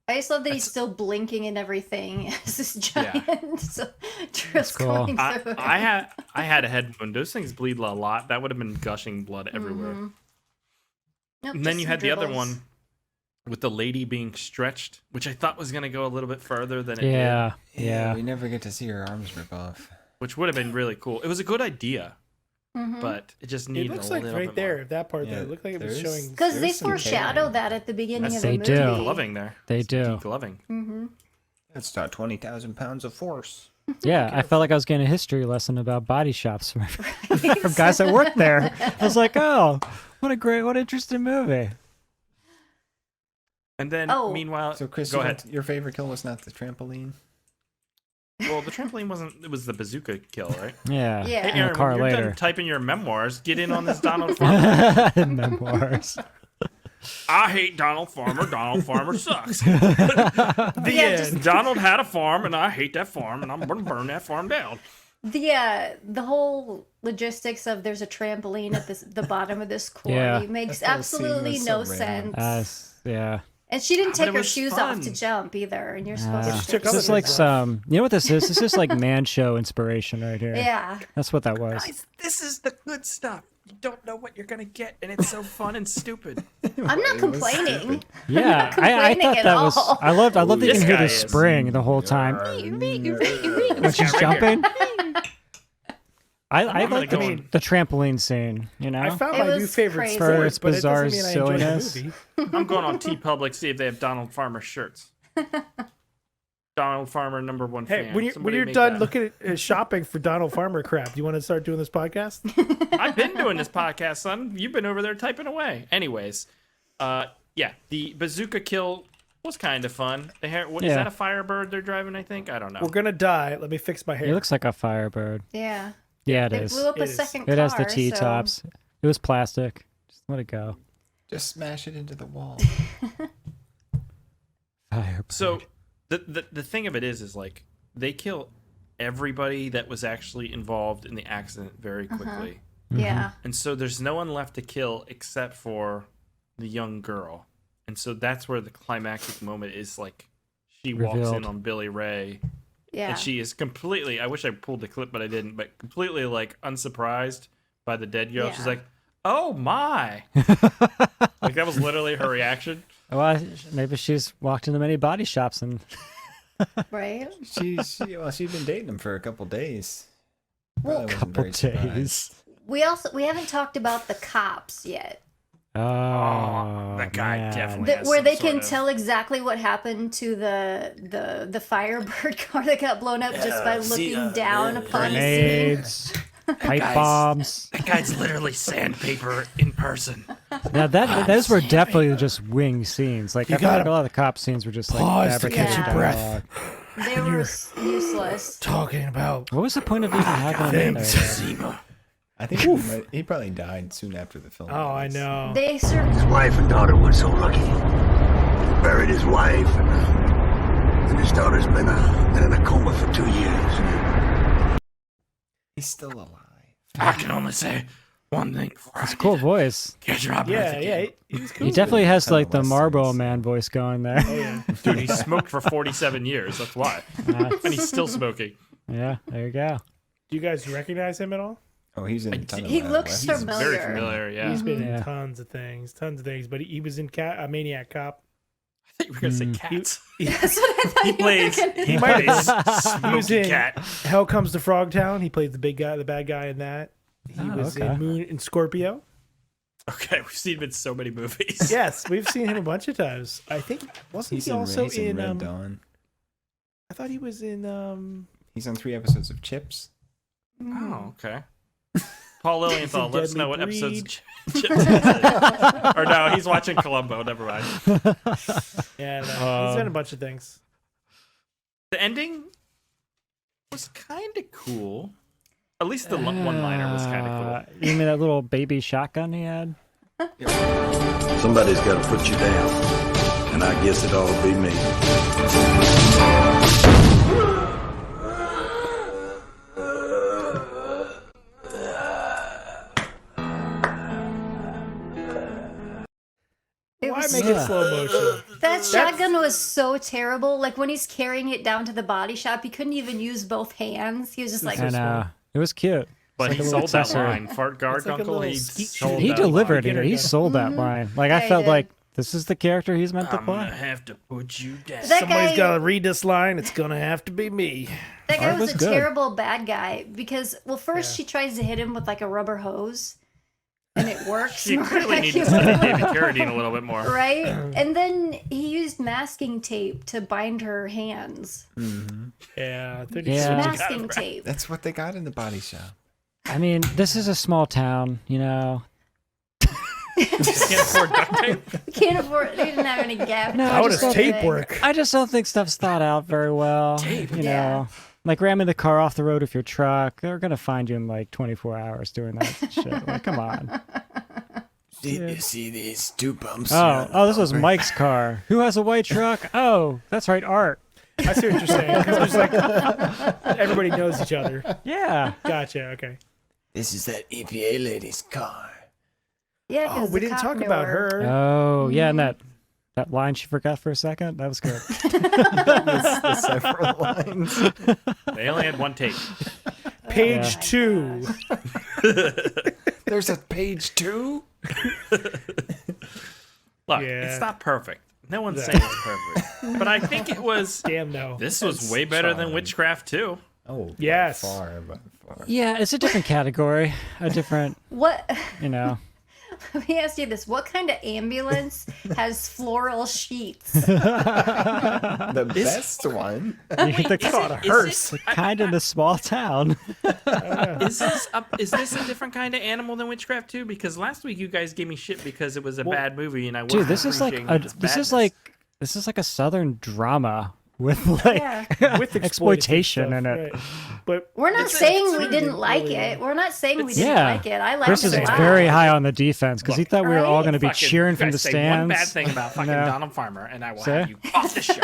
I just love that he's still blinking and everything as this giant drill's cool. going I, through. I had a head wound. Those things bleed a lot. That would have been gushing blood everywhere. Nope, And then just you some had the other dribbles. one with the lady being stretched, which I thought was going to go a little bit further than it Yeah. did, Yeah. We never get to see her arms rip off. which would have been really cool. It was a good idea, Mhm. but it just It needed looks a like little right bit there, more. that part Yeah, there. It looked like it was there is- showing. Because they There's some foreshadow caring. that at the beginning That's of the They movie. do. Gloving there. They do. Gloving. Mm-hmm. That's not 20,000 pounds of force. Yeah, I felt like I was getting a history lesson about body shops from guys that work there. I was like, oh, what interesting movie. And then, meanwhile, So Chris, go ahead. Your favorite kill was not the trampoline? Well, the trampoline wasn't. It was the bazooka kill, right? Yeah. Yeah. Hey, In the Aaron, car when you're later. done typing your memoirs, get in on this Donald Farmer. Memoirs. I hate Donald Farmer. Donald Farmer sucks. The end. Donald had a farm, and I hate that farm, and I'm going to burn that farm down. The whole logistics of there's a trampoline at the bottom of this quarry makes That whole scene absolutely was no so random. sense. Yeah. And she didn't But take it her was shoes fun. off to jump either, and you're supposed to. took This other is like things some, you know what this is? This is like man show inspiration right here. Yeah. That's what that was. Guys, this is the good stuff. You don't know what you're going to get, and it's so fun and stupid. I'm not complaining. Yeah, I'm not I complaining thought at that was. all. I loved that you This can hear guy the is. spring the whole time when she's jumping. I like the trampoline scene. You know, I found It my new was favorite crazy. sport, For its but it bizarre doesn't mean I enjoy the silliness. movie. I'm going on T-Public, see if they have Donald Farmer shirts. Donald Farmer #1 Hey, fan. when Somebody you're make done that. looking at shopping for Donald Farmer crap, do you want to start doing this podcast? I've been doing this podcast, son. You've been over there typing away. Anyways, yeah, the bazooka kill was kind of fun. Is that a Firebird they're driving? I think I don't know. We're gonna die. Let me fix my hair. it looks like a Firebird. Yeah. Yeah, it They is. blew up It a is. second car. It has the so- T-tops. It was plastic. Just let it go. Just smash it into the wall. Firebird. So the thing of it is like they kill everybody that was actually involved in the accident very quickly. Yeah. And so there's no one left to kill except for the young girl. And so that's where the climactic moment is like she walks in Revealed. on Billy Ray Yeah. and she is completely, I wish I pulled the clip but I didn't, but completely like unsurprised by the dead girl. Yeah. She's like, "Oh my." Like that was literally her reaction. Well, maybe she's walked into many body shops and Right? She'd been dating him for a couple days. Well, Probably wasn't very surprised. days. we haven't talked about the cops yet. Oh, that guy man. definitely has Where some they sort can of- tell exactly what happened to the Firebird car that got blown up just by looking down upon the scene. Grenades, pipe bombs. That guy's literally sandpaper in person. Now those were definitely just wing scenes. Like I feel like gotta a lot of the cop scenes were just like pause to fabricated catch your Yeah. breath. They were useless. Talking about What was the point of even having them in there? I think he probably died soon after the film. oh, I know. They served. His wife and daughter were so lucky. He buried his wife, and his daughter's been in a coma for 2 years. He's still alive. I can only say one thing before It's a cool voice. Catch your Yeah, yeah. He's cool. He definitely has like the Westerns. Marlboro Man voice going there. Oh, yeah. Dude, he smoked for 47 years. That's why. And he's still smoking. Yeah, there you go. Do you guys recognize him at all? Oh, he's in a ton of He Wild looks West. He's familiar. very familiar, yeah. He's been Yeah. in tons of things. But he was in Maniac Cop. I thought you were going to say cats. That's what I thought He you were plays, gonna he might plays He was Smoky in Cat. Hell Comes to Frogtown. He played the bad guy in that. He Oh, was okay. in Moon and Scorpio. Okay, we've seen him in so many movies. Yes, we've seen him a bunch of times. I think wasn't He's he also he's in Red in Dawn. I thought he was in He's on 3 episodes of Chips. Oh, okay. Paul Lilienthal, let us Deadly know what Breed. episodes. Or no, he's watching Columbo. Never mind. Yeah, no, he's in a bunch of things. The ending was kind of cool. At least the one-liner was kind of cool. You mean that little baby shotgun he had? Somebody's got to put you down, and I guess it ought to be me. It Why was make it slow motion? That shotgun was so terrible. Like when he's carrying it down to the body shop, he couldn't even use both hands. He was just like, I know. It was cute. But It's he like a sold little that accessory. line. Fart guard It's like a uncle. little He skeet sold He that delivered line. it. He sold that line. Like Yeah, I he felt did. like this is the character he's meant to I'm gonna play. have to put you down. That Somebody's guy- got to read this line. It's gonna have to be me. that guy Art was a was good. terrible bad guy because, well, first she tries to hit him with like a rubber hose. and it works. You clearly need to study David Carradine a little bit more. Right? And then he used masking tape to bind her hands. Mm-hmm. Yeah, Masking tape. That's what they got in the body shop. I mean, this is a small town, you know. Just can't afford duct tape. Can't afford. They didn't have any gap. No, How does tape work? I just don't think stuff's thought out very well. Tape. You know, like ramming the car off the road with your truck. They're gonna find you in like 24 hours doing that shit. Like, come on. You see these two bumps? Oh, this was Mike's car. Who has a white truck? Oh, that's right, Art. I see what you're saying. Because there's like everybody knows each other. Yeah. Gotcha. Okay. This is that EPA lady's car. Yeah, Oh, we didn't talk about her. Oh, yeah, and that line she forgot for a second. That was good. the several lines. They only had one take. Page 2. There's a page 2? Look, it's not perfect. No one's saying it's perfect. But I think it was... Damn no. This was way better than Witchcraft 2. Oh, yes. By far. Yeah, it's a different category. A different, What? you know. Let me ask you this: what kind of ambulance has floral sheets? The best one. The call it a hearse. Kind of a small town. Is this a different kind of animal than Witchcraft 2? Because last week you guys gave me shit because it was a bad movie and I wasn't Dude, this is like appreciating its a southern drama with like with exploitation stuff, in it. right. But We're not saying we didn't like it. We're not saying we didn't like it. I liked Chris it is a lot. very high on the defense because he thought we were all Right? going to be Fucking- cheering you from the guys say stands. one bad thing about fucking No. Donald Farmer and I will Say? have you off the show.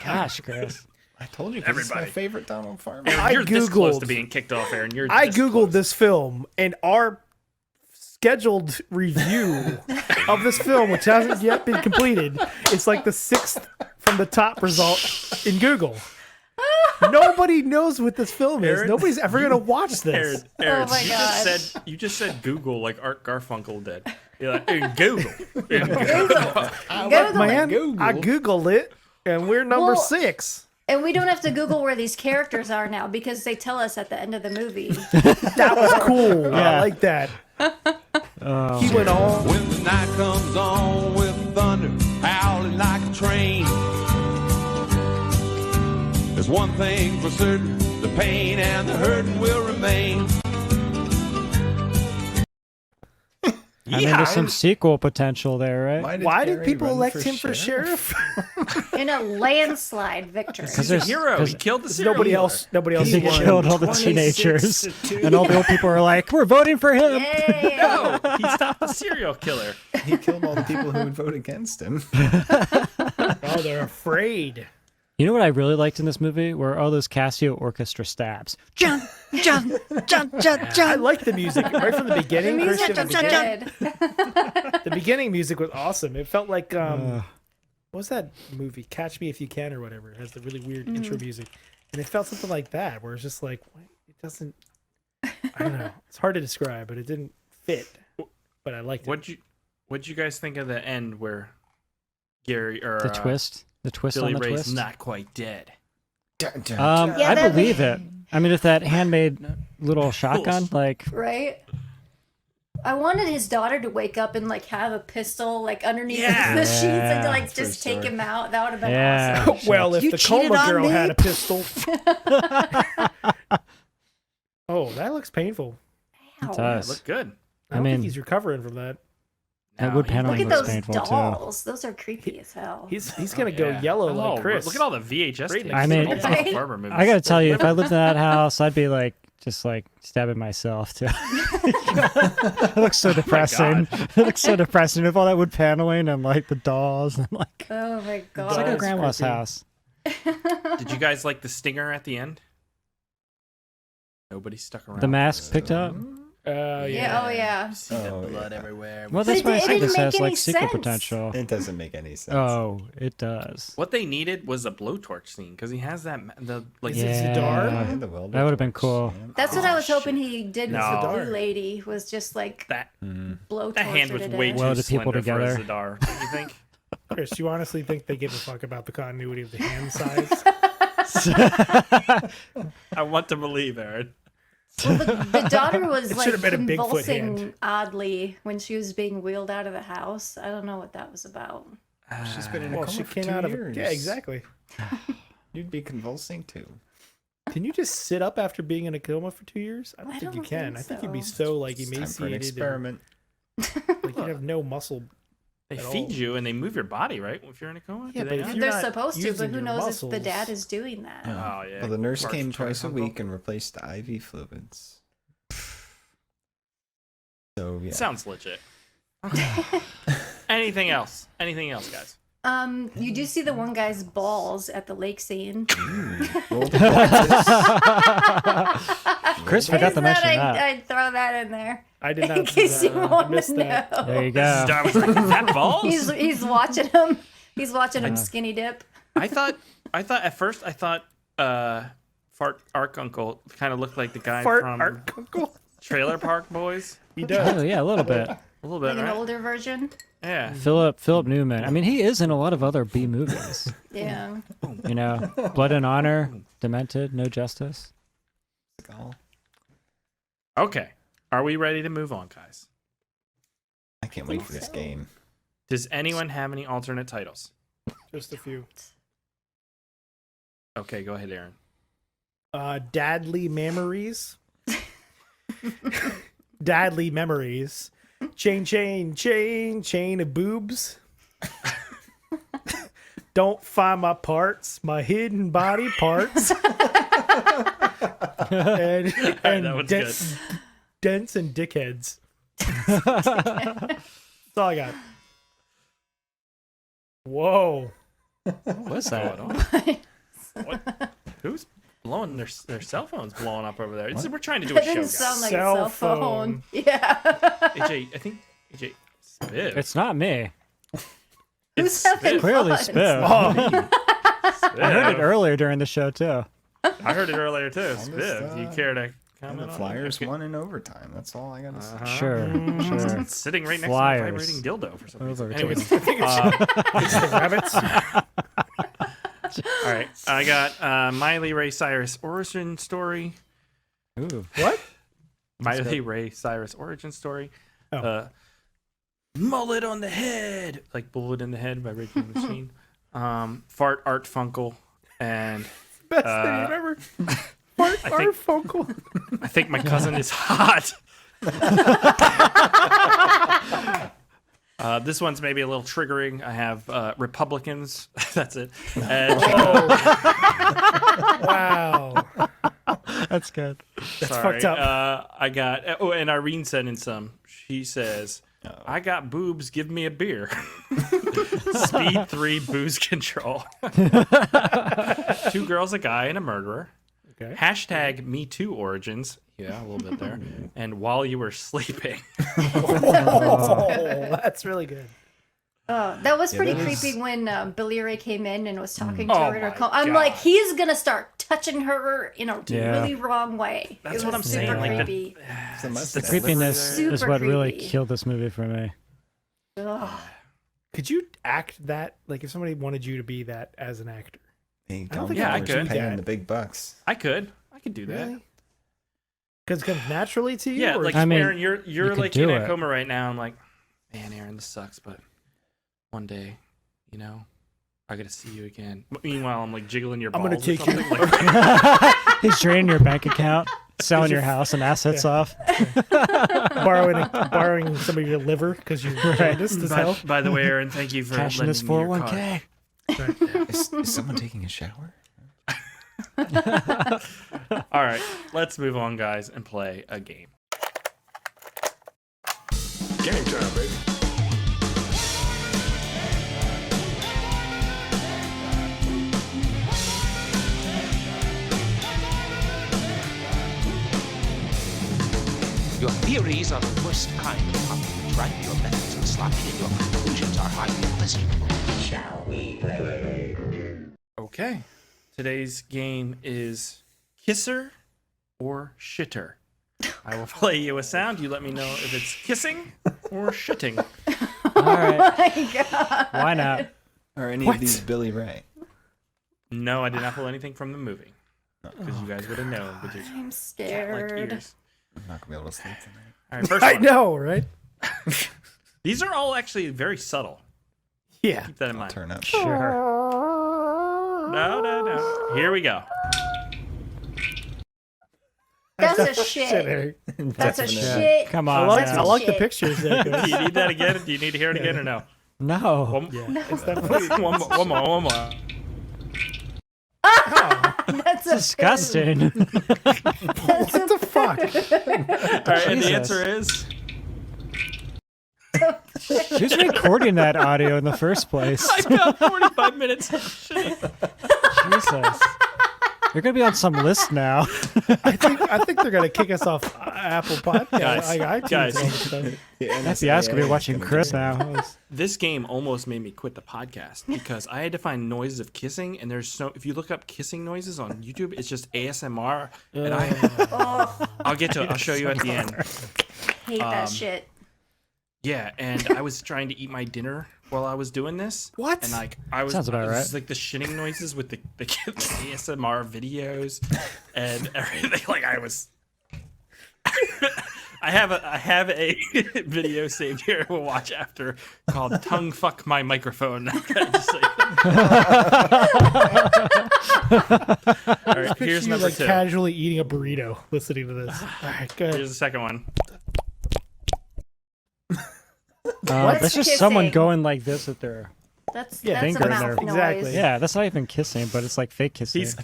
Gosh, Chris. I told you, this is my Everybody. favorite Donald Farmer. Aaron, you're this close to Googled- being kicked off, Aaron. You're I this googled close. this film, and our scheduled review of this film, which hasn't yet been completed, it's like the 6th from the top result in Google. Nobody knows what this film is. Aaron, Nobody's ever gonna watch this. Aaron, Oh my God. you just said Google like Art Garfunkel did. You're like, in Google. In Google. Google Man, it. I googled it, and we're number Well, 6. And we don't have to Google where these characters are now because they tell us at the end of the movie. That was cool. I like that. He went on. When the night comes on with thunder howling like a train, there's one thing for certain, the pain and the hurting will remain. I mean, there's some sequel potential there, right? Why did people elect him for sheriff? In a landslide victory. He's a hero. He killed the serial Nobody killer. else. Nobody else. He won. killed all the 26 teenagers, to 2. and all the old people are like, "We're voting for him." Yay. No, he stopped the serial killer. He killed all the people who would vote against him. Oh, they're afraid. You know what I really liked in this movie? Were all those Casio orchestra stabs. Jump, jump, jump, jump, I jump. like the music right from the The beginning. music Christian, was good. the beginning music was awesome. It felt like what's that movie? Catch Me If You Can or whatever. It has the really weird intro music, and it felt something like that, where it's just like it doesn't. I don't know. It's hard to describe, but it didn't fit. But I liked it. What'd you guys think of the end where Gary or The twist Billy on the Ray's twist. not quite dead? Yeah, I that believe made- it. I mean, if that handmade little shotgun, like, Right? I wanted his daughter to wake up and like have a pistol like underneath Yeah. the sheets and to like That's pretty just take story. him out. That would have been Yeah. awesome. Well, if You the cheated coma on girl me? had a pistol. Oh, that looks painful. it Ow. does. Look good. I don't mean- think he's recovering from that. That No, wood he- paneling Look at looks those painful too. dolls. Those are creepy as hell. He's gonna go Yeah. yellow Oh, like Chris. Look at all the VHS Great tapes. I mean- of all Donald Farmer movies. I gotta tell you, if I lived in that house, I'd be like, just like stabbing myself too. It looks so depressing. It looks so depressing with all that wood paneling and like the dolls and like Oh my god. it's like a Dolls grandma's creepy. house. Did you guys like the stinger at the end? Nobody stuck around. The mask picked up. Yeah, oh yeah. See the Oh, blood yeah. everywhere. Well, that's But why I it say didn't this make has any like sequel sense. potential. It doesn't make any sense. Oh, it does. What they needed was a blowtorch scene because he has that like Is it Zadar? And the welder That would have been torch, cool. yeah. That's what I was hoping he did with No. the blue lady was just like that. blow That hand was way too Welded people slender together. for a Zadar. Don't you think? Chris, you honestly think they give a fuck about the continuity of the hand size? I want to believe, Aaron. Well, the daughter was It like should have been a Bigfoot convulsing hand. oddly when she was being wheeled out of the house. I don't know what that was about. She's been in a Well, coma she for came 2 out of years. Yeah, exactly. You'd be convulsing too. Can you just sit up after being in a coma for 2 years? I don't I think you don't can. think I think you'd be so. so like It's time for an emaciated. experiment. Like you'd have no muscle. They at feed all. you and they move your body, right? If you're in a coma, Yeah, do but they if not? you're They're not supposed to, but using who your knows if the dad muscles- is doing that? Oh yeah. Well, the nurse Bart came was trying twice a to uncle. week and replaced the IV fluids. So yeah. Sounds legit. Anything else? Anything else, guys? You do see the one guy's balls at the lake scene. Roll the dice. Chris forgot to mention that. I'd throw that in there. I did not In see case that. you I want missed to that. know. There you go. I was like, is that balls? He's watching him. He's watching him skinny dip. I thought at first Fart Ark Uncle kind of looked like the guy Fart from Ark Uncle. Trailer Park Boys. He does. Oh, yeah, a little bit. A little bit, Like an right? older version. Yeah. Philip Newman. I mean, he is in a lot of other B movies. Yeah. You know, Blood and Honor, Demented, No Justice. Okay. Are we ready to move on, guys? I can't wait for this game. Does anyone have any alternate titles? Just a few. Okay, go ahead, Aaron. Dadly Memories. Dadly Memories. Chain of boobs. Don't find my parts, my hidden body parts. and that one's good. dents and dickheads. That's all I got. Whoa. What's that? What? Who's blowing their cell phones blowing up over there? We're trying to do a That show, didn't guys. sound like Cell a cell phone. phone. Yeah. AJ, I think AJ Spiv. It's not me. Who's It's having Spiv. Clearly fun? Spiv. Oh, I heard it earlier during the show, too. I heard it earlier too. this, Spiv, do you care to comment The on it? Flyers Okay. won in overtime. That's all I gotta say. Sure, sure. It's sitting right next Flyers. to a vibrating dildo for some reason. Overtime. Anyways, it's the rabbits. all right. I got Miley Ray Cyrus origin story. Ooh. What? Miley Ray Cyrus origin story. Oh. Mullet on the head, like Bullet in the Head by Rage Against the Machine. Fart Art Funkle, and Best thing you've ever. Fart Garfunkel. I think my cousin is hot. This one's maybe a little triggering. I have Republicans. That's it. And, Wow. That's good. That's sorry. fucked up. I got. Oh, and Irene sent in some. She says, "I got boobs. Give me a beer." Speed 3 booze control. 2 girls, a guy, and a murderer. Okay. Hashtag Me Too origins. Yeah, a little bit there. And while you were sleeping. Oh, that's really good. Oh, that was pretty that is- creepy when Billy Ray came in and was talking Oh to her. in her my I'm like, God. he's gonna start touching her in a Yeah. really wrong way. That's It what was I'm super saying. Like creepy. It's a the mustache. Creepiness is Super what really creepy. killed this movie for me. Ugh. Could you act that? Like, if somebody wanted you to be that as an actor? Hey, don't think I I could. could. Paying that. the big bucks. I could do that. Really? Because it comes naturally to you? Yeah, or like I mean, Aaron, you're could like do in a it. coma right now. I'm like, man, Aaron, this sucks, but one day, I gotta see you again. Meanwhile, I'm like jiggling your I'm balls. gonna take or you- something. Like, He's draining your bank account, selling your house and assets off. borrowing some of your liver because you're jaundiced as hell. by the way, Aaron, thank you for Cashing his lending me your 401k. car. Is someone taking a shower? All right, let's move on, guys, and play a game. Game time, baby. Your theories are the worst kind of complete, right? Your methods are sloppy and your conclusions are highly questionable. Shall we play? Okay, today's game is Kisser or Shitter. I will play you a sound. You let me know if it's kissing or shitting. All right. My God. Why not? Are any of these Billy Ray? No, I did not pull anything from the movie. because you guys would have known with your I'm cat-like scared. ears. I'm not gonna be able to sleep tonight. All right, first I one. know, right? These are all actually very subtle. Yeah. Keep that in mind. Turn up. Sure. No. Here we go. That's a shit. Eric. That's a Definitely. shit. Come I on. like, man. I like the Shit. pictures there. Do guys. you need that again? Do you need to hear it again or no? No. One, It's definitely one more. That's Disgusting. what the fuck? All right, and the Jesus. answer is Who's recording that audio in the first place? I got 45 minutes of shit. Jesus. You're gonna be on some list now. I think they're gonna kick us off Apple Podcast. Guys, iTunes guys. and all this stuff. FBI's gonna be watching Chris now. This game almost made me quit the podcast because I had to find noises of kissing, and there's no. If you look up kissing noises on YouTube, it's just ASMR, and I'll show you at the end. Hate that shit. Yeah, and I was trying to eat my dinner while I was doing this. What? And like I was, Sounds about it was right. just, like the shitting noises with the ASMR videos and everything. Like I was. I have a video saved here we'll watch after called "Tongue Fuck My Microphone." Just all right, here's you number like 2. casually eating a burrito, listening to this. All right, go ahead. Here's the second one. That's just kissing? someone going like this with their. That's Yeah, that's finger a in mouth there. noise. Exactly. Yeah, that's not even kissing, but it's like fake kissing. He's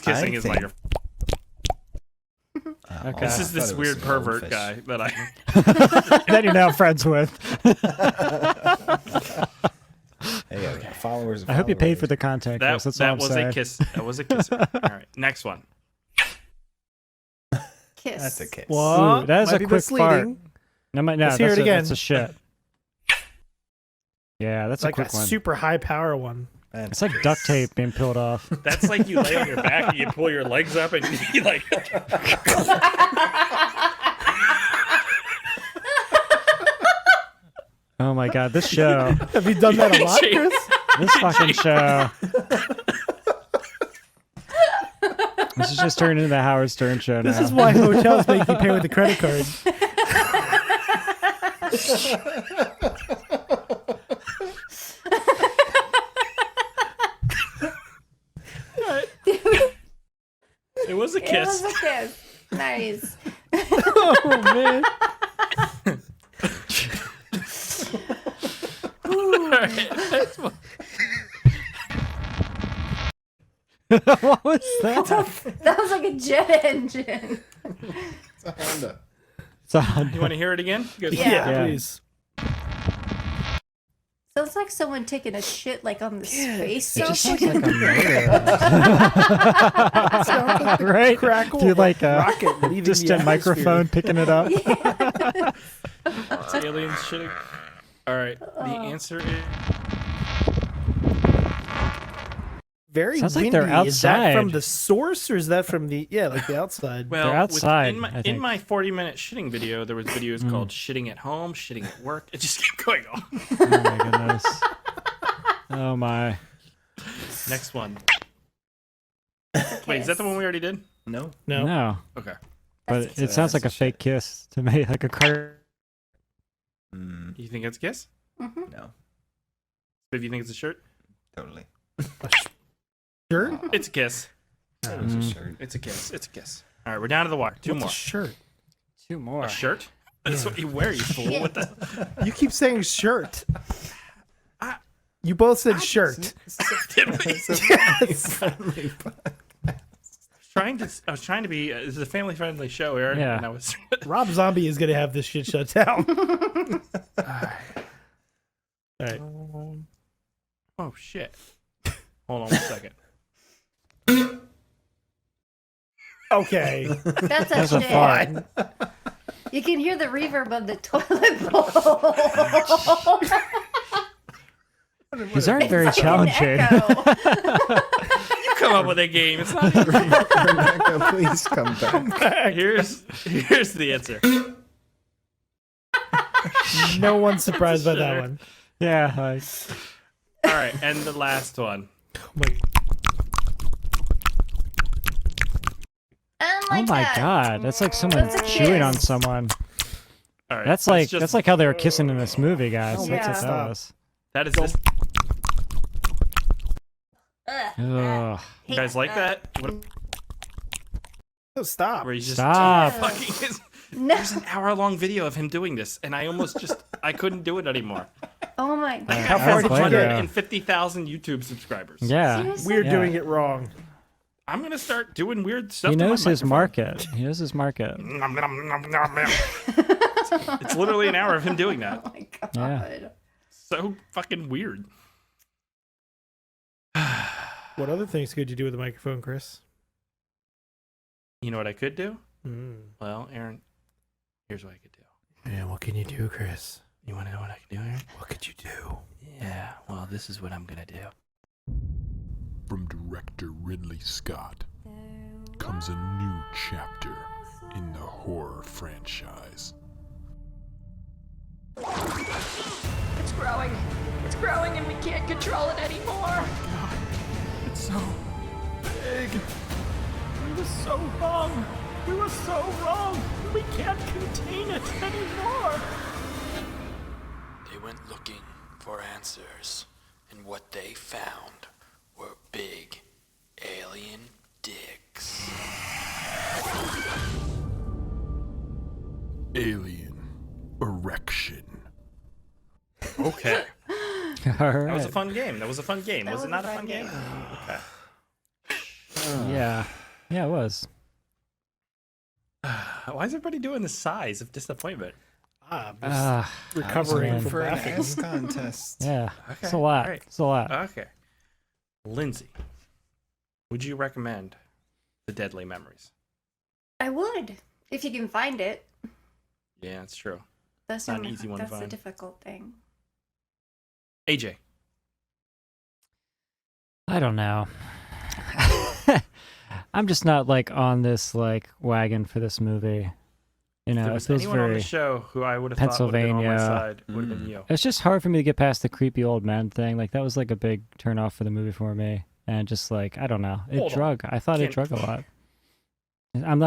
kissing his microphone. Okay. This is I this thought it was weird an pervert goldfish. guy that I. that you're now friends with. Hey, followers. I hope you paid for the content, Chris. That's all I'm was saying. a kiss. That was a kiss. All right, next one. Kiss. That's a kiss. What? Ooh, that is Might a be quick fart. misleading. No, Let's hear it again. That's a shit. Yeah, that's Like a quick one. super high power one. It's like duct tape being peeled off. That's like you lay on your back and you pull your legs up and you like. Oh my god, this show. Have you done that a lot, Chris? This fucking show. This is just turned into the Howard Stern show now. This is why hotels make you pay with a credit card. It was a It kiss. was a kiss. Nice. Oh man. All right, next one. What was that? That was like a jet engine. It's a Honda. You want to hear it again? Good. Yeah. Please. Sounds like someone taking a shit like on the space It just station. sounds like a motor. Right? Crackle. Do you like a rocket leaving the distant atmosphere. microphone picking it up? It's aliens shitting. All right, the answer is Very Sounds like windy. they're Is that from outside. the source or is that from the like the outside? well. They're outside, In I my think. 40-minute shitting video, there was videos called "Shitting at Home," "Shitting at Work." It just kept going on. Oh my goodness. Oh my. Next one. Wait, is that the one we already did? No. No. No. Okay. But So it sounds like a that's fake kiss to me, like a car. You think it's a kiss? No. If you think it's a shirt, Totally. Shirt? it's a kiss. It was a shirt. It's a kiss. It's a kiss. All right, we're down to the wire. Two What's more. a shirt? Two more. A shirt? That's what you wear, you fool. Yeah. What the? You keep saying shirt. You both said shirt. Did we? Yes. I was trying to be. This is a family-friendly show, Aaron. Yeah. And I was. Rob Zombie is gonna have this shit shut down. All right. Oh shit! Hold on 1 second. Okay. That's a That's a shit. fart. You can hear the reverb of the toilet bowl. These aren't very It's like an challenging. echo. You come up with a game. It's not. Even... Rebecca, please come back. Here's the answer. No one's surprised by that one. Yeah. Like, All right, and the last one. Wait. like Oh my that. god, that's like someone That's a chewing on kiss. someone. All right, That's like how they were kissing in this movie, guys. Oh, Yeah. That's what that was. That is this. Ugh. You guys like that? What, Oh, stop. where he's just Stop. fucking his, No. There's an hour-long video of him doing this, and I almost I couldn't do it anymore. Oh my god. How far did you get? 150,000 YouTube subscribers. Yeah. Seriously? We're Yeah. doing it wrong. I'm gonna start doing weird stuff. He to my knows his microphone. market. He knows his market. Nom, nom, nom, nom, nom. It's literally an hour of him doing that. Oh my god. Yeah. So fucking weird. What other things could you do with the microphone, Chris? You know what I could do? Mm. Well, Aaron, here's what I could do. Yeah, what can you do, Chris? You want to know what I could do, Aaron? What could you do? Yeah, well, this is what I'm gonna do. From director Ridley Scott comes a new chapter in the horror franchise. It's growing. It's growing and we can't control it anymore. It's so big. We were so wrong. We were so wrong. We can't contain it anymore. They went looking for answers, and what they found were big alien dicks. Alien Erection. Okay. All That was a right. fun game. Was it not a fun game? Okay. Yeah. Yeah, it was. Why is everybody doing the size of disappointment? Recovering from for an laughing. ass contest. Yeah. Okay. It's a lot. Great. It's a lot. Okay. Lindsay, would you recommend The Deadly Memories? I would, if you can find it. Yeah, it's true. That's Not an easy one to That's the find. difficult thing. AJ. I don't know. I'm just not like on this like wagon for this movie. You If know, there it was feels anyone on the very show who I would have thought would have been on my Pennsylvania. side, it would have been you. It's just hard for me to get past the creepy old man thing. Like that was like a big turn off for the movie for me. And just like I don't know. It Hold on. drug. I thought it Can't- drug a lot. I'm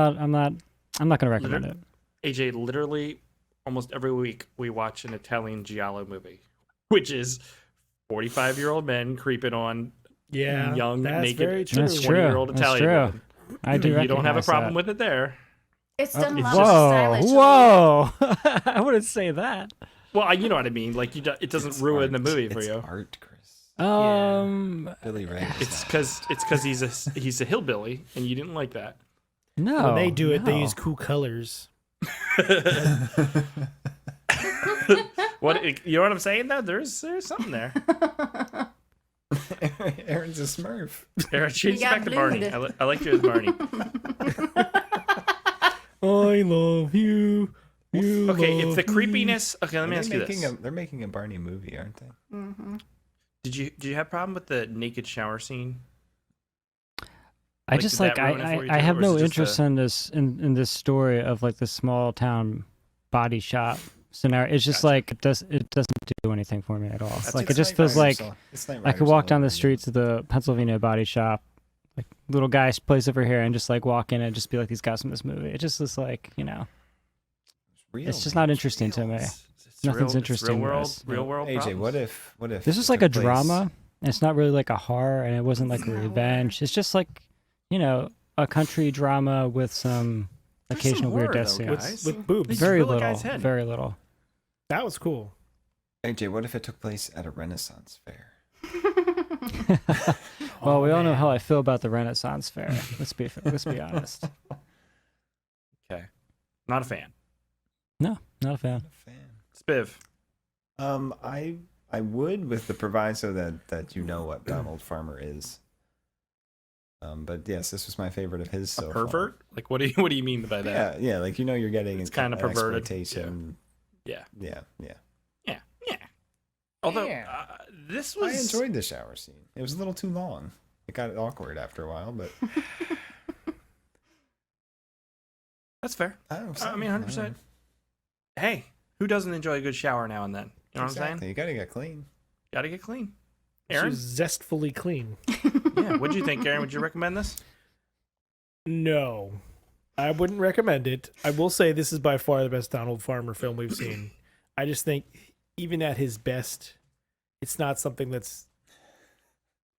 not gonna recommend it. AJ, literally almost every week we watch an Italian giallo movie, which is 45-year-old men creeping on Yeah, young, that's naked very true. That's true. 20-year-old That's Italian true. women. I do. You don't have a recognize problem that. with it there. It's done a It's lot just- more Whoa, stylishly. whoa! I wouldn't say that. Well, you know what I mean. Like it doesn't ruin the movie for It's you. art, Chris. Billy Ray. It's because he's a hillbilly, and you didn't like that. No. When they do it, they no. use cool colors. What you know what I'm saying? Though there's something there. Aaron's a Smurf. Aaron, change got back to Barney. blued. I like you as Barney. I love you. You Okay, if love the me. creepiness. Okay, let me ask you this. They're making a Barney movie, aren't they? Mm-hmm. Did you have a problem with the naked shower scene? I Like, just did like that ruin it for you I too, have or is no it just interest a- in this in this story of like the small town body shop scenario. It's just like it doesn't do anything for me at all. That's Like okay. it just feels like It's Knight I could Riders walk all down the over streets of the Pennsylvania body shop, like little guy's place over here, and just like walk in and just be like these guys from this movie. It just is like Real, it's just man. not interesting to me. It's Nothing's real, interesting. Real in world, this. real world. AJ, problems. what if This was it like a took place- drama. And it's not really like a horror, and it wasn't like revenge. It's just like a country drama with some There's occasional some weird horror, death though, scenes. guys. With boobs. They just Very fill a little. guy's head. Very little. That was cool. AJ, what if it took place at a Renaissance fair? Well, we all know how I feel about the Renaissance Fair. Let's be honest. Okay, not a fan. No, not a fan. Spiv. I would with the proviso that you know what Donald Farmer is. But yes, this was my favorite of his so A pervert? Like what do you mean by far. that? Yeah, like you're getting It's kind of perverted. exploitation. Yeah. Yeah. Although Yeah. this I was enjoyed the shower scene. It was a little too long. It got awkward after a while, but that's fair. I don't I mean, 100%. Hey, who doesn't enjoy a good shower now and then? You know what I'm saying? You gotta get clean. Gotta get clean. She Aaron, was zestfully clean. yeah. What'd you think, Aaron? Would you recommend this? No. I wouldn't recommend it. I will say this is by far the best Donald Farmer film we've seen. I just think even at his best, it's not something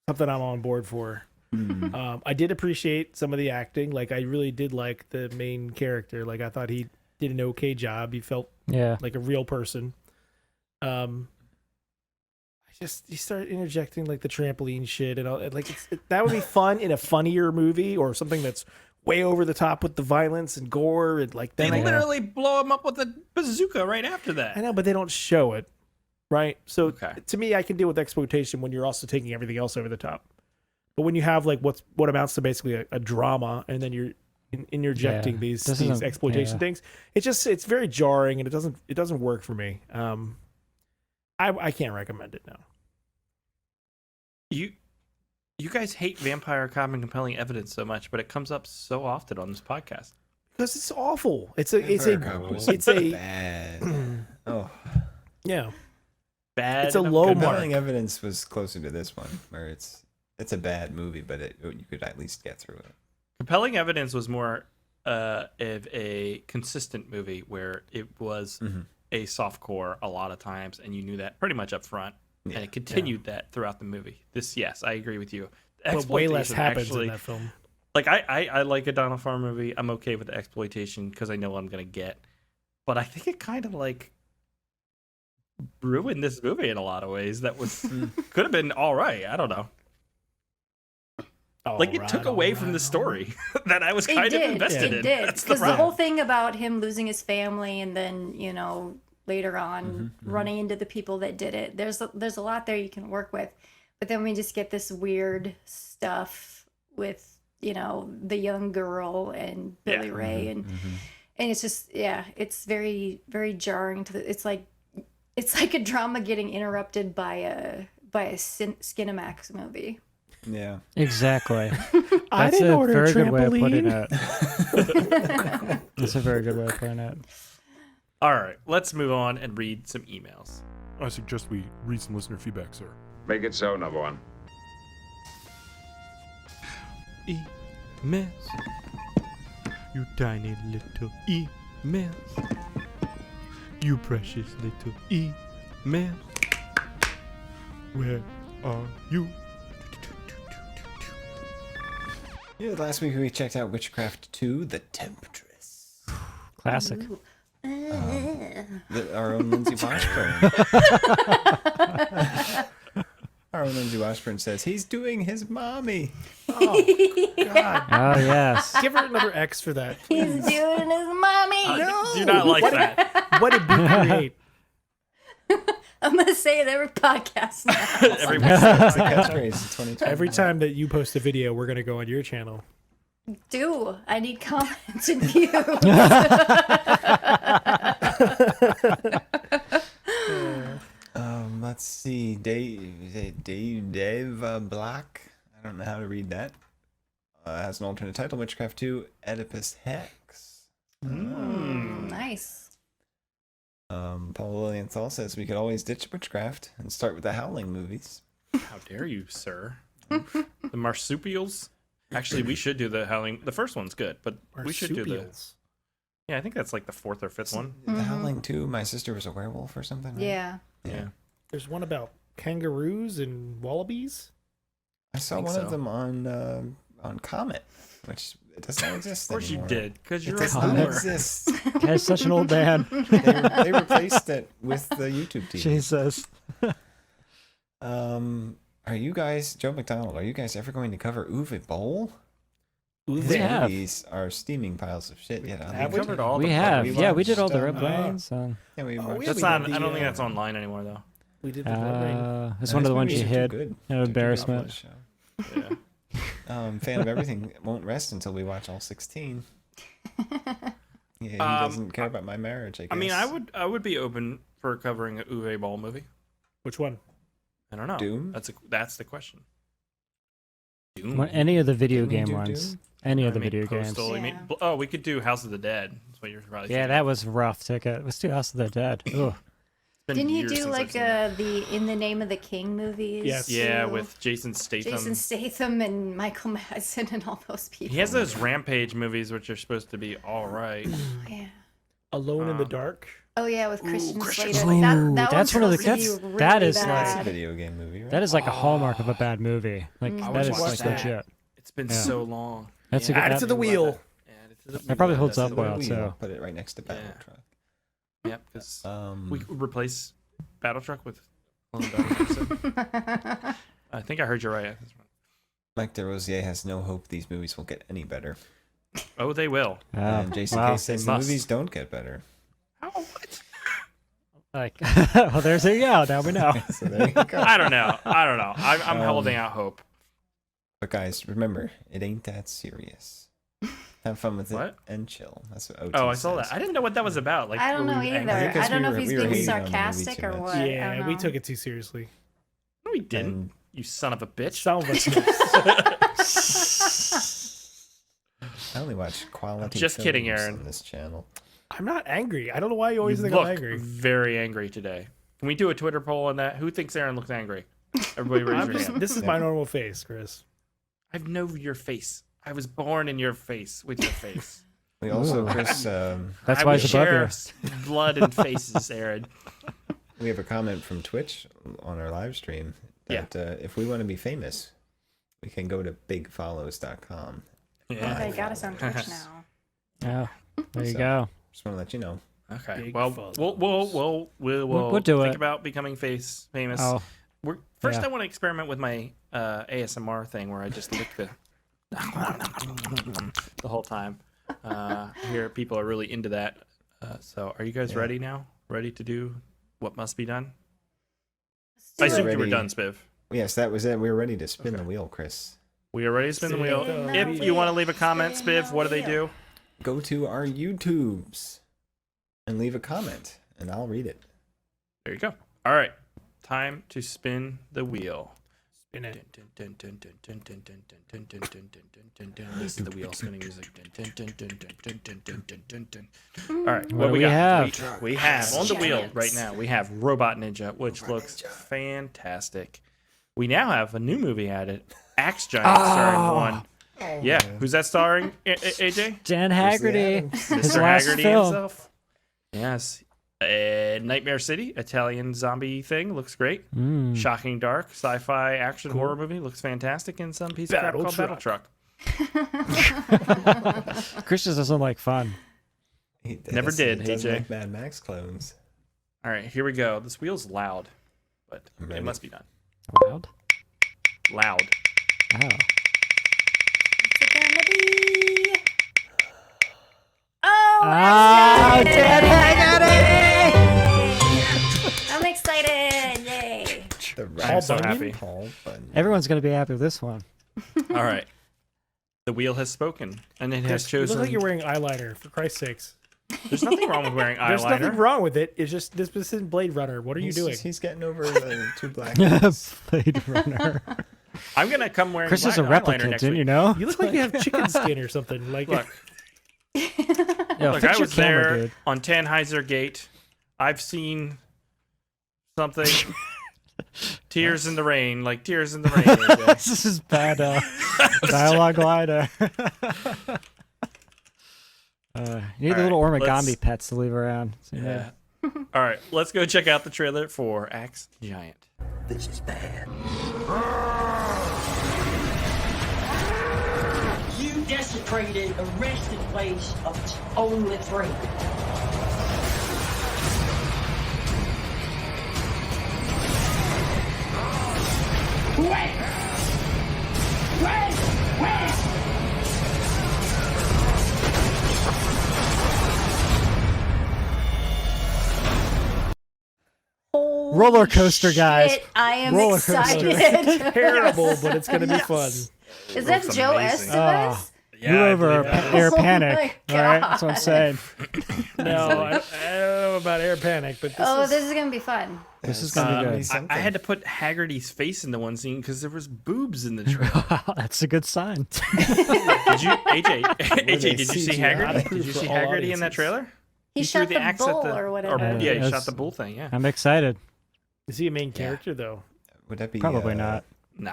I'm on board for. I did appreciate some of the acting. Like I really did like the main character. Like I thought he did an okay job. He felt like a real person. He started interjecting like the trampoline shit and all. Like that would be fun in a funnier movie or something that's way over the top with the violence and gore and like. They literally blow him up with a bazooka right after that. I know, but they don't show it, right? So to me, I can deal with exploitation when you're also taking everything else over the top. But when you have like what amounts to basically a drama, and then you're interjecting these exploitation things, it's very jarring and it doesn't work for me. I can't recommend it now. You guys hate vampire cop and compelling evidence so much, but it comes up so often on this podcast because it's awful. It's a bad. Oh, yeah, bad. It's a low mark. Compelling evidence was closer to this one, where it's a bad movie, but you could at least get through it. Compelling evidence was more of a consistent movie where it was a softcore a lot of times, and you knew that pretty much up front, and it continued that throughout the movie. Yes, I agree with you. But way less happens in that film. Like I like a Donald Farmer movie. I'm okay with the exploitation because I know what I'm gonna get. But I think it kind of like ruined this movie in a lot of ways. That was could have been all right. I don't know. It took away from the story that I was kind of invested in. It did. Because the whole thing about him losing his family and then, later on running into the people that did it, there's a lot there you can work with. But then we just get this weird stuff with, the young girl and Billy Ray. And it's just, it's very, very jarring. It's like a drama getting interrupted by a Skinamax movie. Yeah, exactly. I didn't order a very good way of putting trampoline. it. That's a very good way of putting it. All right, let's move on and read some emails. I suggest we read some listener feedback, sir. Make it so, number one. Emails. You tiny little emails. You precious little emails. Where are you? Yeah, last week we checked out Witchcraft 2, The Temptress. Classic. Our own Lindsay Washburn. Our own Lindsay Washburn says he's doing his mommy. Oh, God. Oh, yes. Give her another X for that. He's doing his mommy. No. Do not like that. What did we create? I'm going to say it every podcast now. Every time that you post a video, we're going to go on your channel. I need comments and views. Let's see. Dave Black. I don't know how to read that. Has an alternate title, Witchcraft 2, Oedipus Hex. Nice. Paul Lilienthal says we could always ditch witchcraft and start with the Howling movies. How dare you, sir? The marsupials. Actually, we should do the Howling. The first one's good, but we should do the. Yeah, I think that's like the fourth or fifth one. The Howling 2, My Sister Was a Werewolf or something. Right? Yeah. There's one about kangaroos and wallabies. I saw one of them on Comet, which it does not exist anymore. Of course you did, because you're it does a not boomer. exist. Guy's such an old man. They replaced it with the YouTube TV. Jesus. Are you guys, Joe McDonald, are you guys ever going to cover Uwe Boll? We have. Movies are steaming piles of shit. We covered all. We have. Yeah, we did all the Red Brains. Yeah, we That's not. I don't think that's online anymore though. We did the Red Brain. It's one of the ones you hid. Good. No embarrassment. Yeah. Fan of everything won't rest until we watch all 16. Yeah, he doesn't care about my marriage, I guess. I mean, I would be open for covering a Uwe Boll movie. Which one? I don't know. Doom? That's the question. Doom. Well, any of the video Didn't we game do ones. Doom? Any of I the mean, video Postal, games. I mean, we could do House of the Dead. That's what you're probably Yeah, thinking. that was a rough ticket. Let's do House of the Dead. Ugh. Didn't he do like the In the Name of the King movies? Yes. Yeah, too? with Jason Statham. Jason Statham and Michael Madsen and all those people. He has those Rampage movies, which are supposed to be all right. Yeah. Alone in the Dark. Oh yeah, with Christian Slater. Ooh, that that's one of the that is That's a like video game movie, right? that is like a hallmark of a bad movie. Like Mm. that is watch like that. legit. It's been Yeah. so long. That's a good. Add it to the wheel. That probably holds up The well wheel, too. Put it right next to Battle Truck. Yep, because we Um, replace Battle Truck with Alone in the Dark. I think I heard you right. Mike DeRosier has no hope these movies will get any better. Oh, they will. And Jason wow. Case says the movies don't get better. Like, well, there's a yeah. Now we know. So there you go. I don't know. I'm holding out hope. But guys, remember, it ain't that serious. Have fun with What? it and chill. That's what OT Oh, I saw says. that. I didn't know what that was about. Like, I don't were know we either. angry? guess I don't we know were- if he's we were being hating on the movie sarcastic too or much. what. I Yeah, don't we know. took it too seriously. No, we didn't. And You son of a bitch. Some of us. I only watch quality. Just kidding, films Aaron. On this channel. I'm not angry. I don't know why you always You think I'm look angry. very angry today. Can we do a Twitter poll on that? Who thinks Aaron looks angry? Everybody raise I'm your just, hand. this is my normal face, Chris. I know your face. I was born in your face with your face. We also, Ooh. Chris, That's I why will he's above share you. blood and faces, Aaron. we have a comment from Twitch on our live stream that if we want to be famous, we can go to bigfollows.com. Yeah. They got us on Twitch now. Oh, there you So, go. Just want to let you know. Okay. Big Well, follows. we'll do think it. about becoming famous. Oh, First, yeah. I want to experiment with my ASMR thing where I just lick the whole time. Here, people are really into that. So, are you guys ready now? Ready to do what must be done? I assumed you were Ready. done, Spiv. Yes, that was it. We were ready to spin the wheel, Chris. We are ready to spin the wheel. Spin the If you want to wheel, leave a comment, spin Spiv, the what do they wheel. do? Go to our YouTubes and leave a comment, and I'll read it. There you go. All right. Time to spin the wheel. Spin it. This is the wheel spinning music. All right. What do we have? We have on the wheel right now. We have Robot Ninja, which looks fantastic. We now have a new movie added, Axe Giant, starring one. Yeah, who's that starring? AJ? Dan Haggerty. His Mr. last Haggerty film. himself. Yes. Nightmare City, Italian zombie thing, looks great. Shocking dark sci-fi action horror movie, looks fantastic. And some piece of crap called Battle Truck. Chris just doesn't like fun. He Never did, doesn't AJ. like Mad Max clones. All right, here we go. This wheel's loud, but I'm it ready. must be done. Loud. Loud. Oh. What's it gonna be? Oh, Axe Dan Giant! Haggerty! I'm excited! Yay! I'm so happy. Paul Bunyan. Everyone's gonna be happy with this one. All right. The wheel has spoken, and it has Chris, you chosen. look like you're wearing eyeliner, for Christ's sakes. There's nothing wrong with wearing There's eyeliner. nothing wrong with it. It's just this isn't Blade Runner. What are you doing? He's getting over the two black guys. Blade Runner. I'm gonna come wearing Chris black is a eyeliner replicant, next didn't week. you know? You look like you have chicken skin or something. Like Look, Yo, look, fix I your was camera, there dude. on Tannheiser Gate. I've seen something. Tears in the rain, like tears in the rain. AJ. This is bad dialogue glider. You need the little Alright, origami let's- pets to leave around. So, Yeah. All right, let's go check out the trailer for Axe Giant. This is bad. You desecrated a resting place of its only friend. Holy Roller coaster, guys. shit, I am Roller coaster. excited. terrible, but it's gonna be Yes. fun. Is that Looks Joe amazing. Estevez? You're I over believe that. Air Oh Panic. my All right, that's what I'm God. saying. No, I don't know about Air Panic, but This is gonna be fun. This is gonna be good. I had to put Haggerty's face in the one scene because there was boobs in the trailer. Wow, that's a good sign. Did you, AJ? AJ, did you see CGI? Haggerty? Did you For see all Haggerty in that audiences. trailer? He threw shot the axe bull at or whatever. yeah, he Yes. shot the bull thing. Yeah. I'm excited. Is he a main character though? Would that be Probably not. No,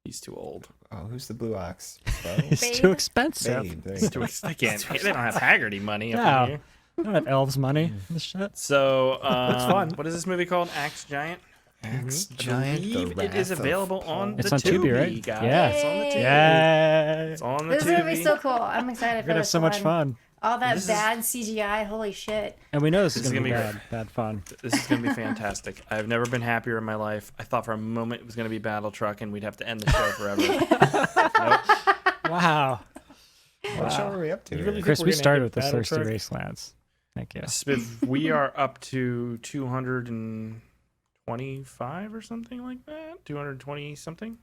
he's too old. Oh, who's the blue ox? Bo? It's too expensive. Babe, there you It's go. too they can't. They don't have Haggerty money up No. in here. I don't have elves money. This shit. So That's fun. What is this movie called? Axe Giant. Axe I Giant. The believe it is Wrath of available Paul. on It's the on Tubi, right? guys. Yeah. It's on the Tubi. Yeah. It's on the This is Tubi. gonna be so cool. I'm excited We're for gonna have this so much one. fun. All that This is- bad CGI, holy shit. And we know this is This is gonna be gonna be bad. Bad fun. This is going to be fantastic. I've never been happier in my life. I thought for a moment it was going to be Battle Truck and we'd have to end the show forever. Nope. Wow. What show are we up to? You really here? Chris, we're we gonna started hit with the Battle Thirsty Truck? Racelands. Thank you. Spiv, we are up to 225 or something like that. 220 something,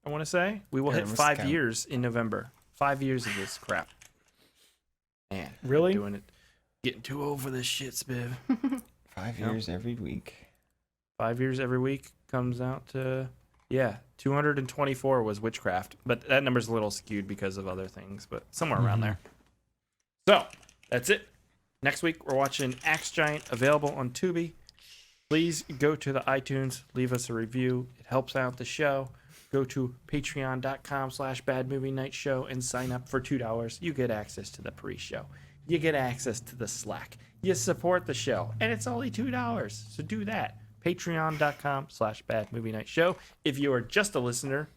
I want to say. We will Here, hit let's 5 count. years in November. 5 years of this crap. Man. Really? Doing it. Getting too old for this shit, Spiv. 5 Yep. years every week. 5 years every week comes out to, 224 was Witchcraft. But that number's a little skewed because of other things, but somewhere around there. So, that's it. Next week, we're watching Axe Giant, available on Tubi. Please go to the iTunes, leave us a review. It helps out the show. Go to patreon.com/badmovienightshow and sign up for $2. You get access to the pre-show. You get access to the Slack. You support the show, and it's only $2. So do that. Patreon.com/badmovienightshow. If you are just a listener,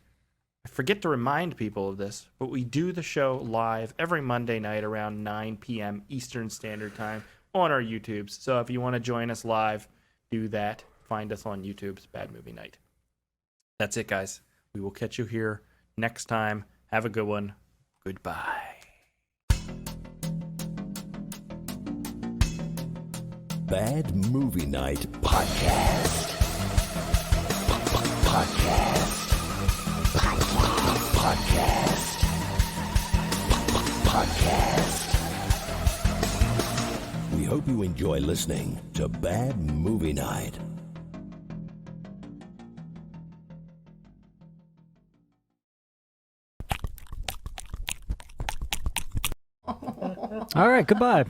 I forget to remind people of this, but we do the show live every Monday night around 9 p.m. Eastern Standard Time on our YouTubes. So if you want to join us live, do that. Find us on YouTube's Bad Movie Night. That's it, guys. We will catch you here next time. Have a good one. Goodbye. Bad Movie Night Podcast. Podcast. Podcast. Podcast. We hope you enjoy listening to Bad Movie Night. All right. Goodbye.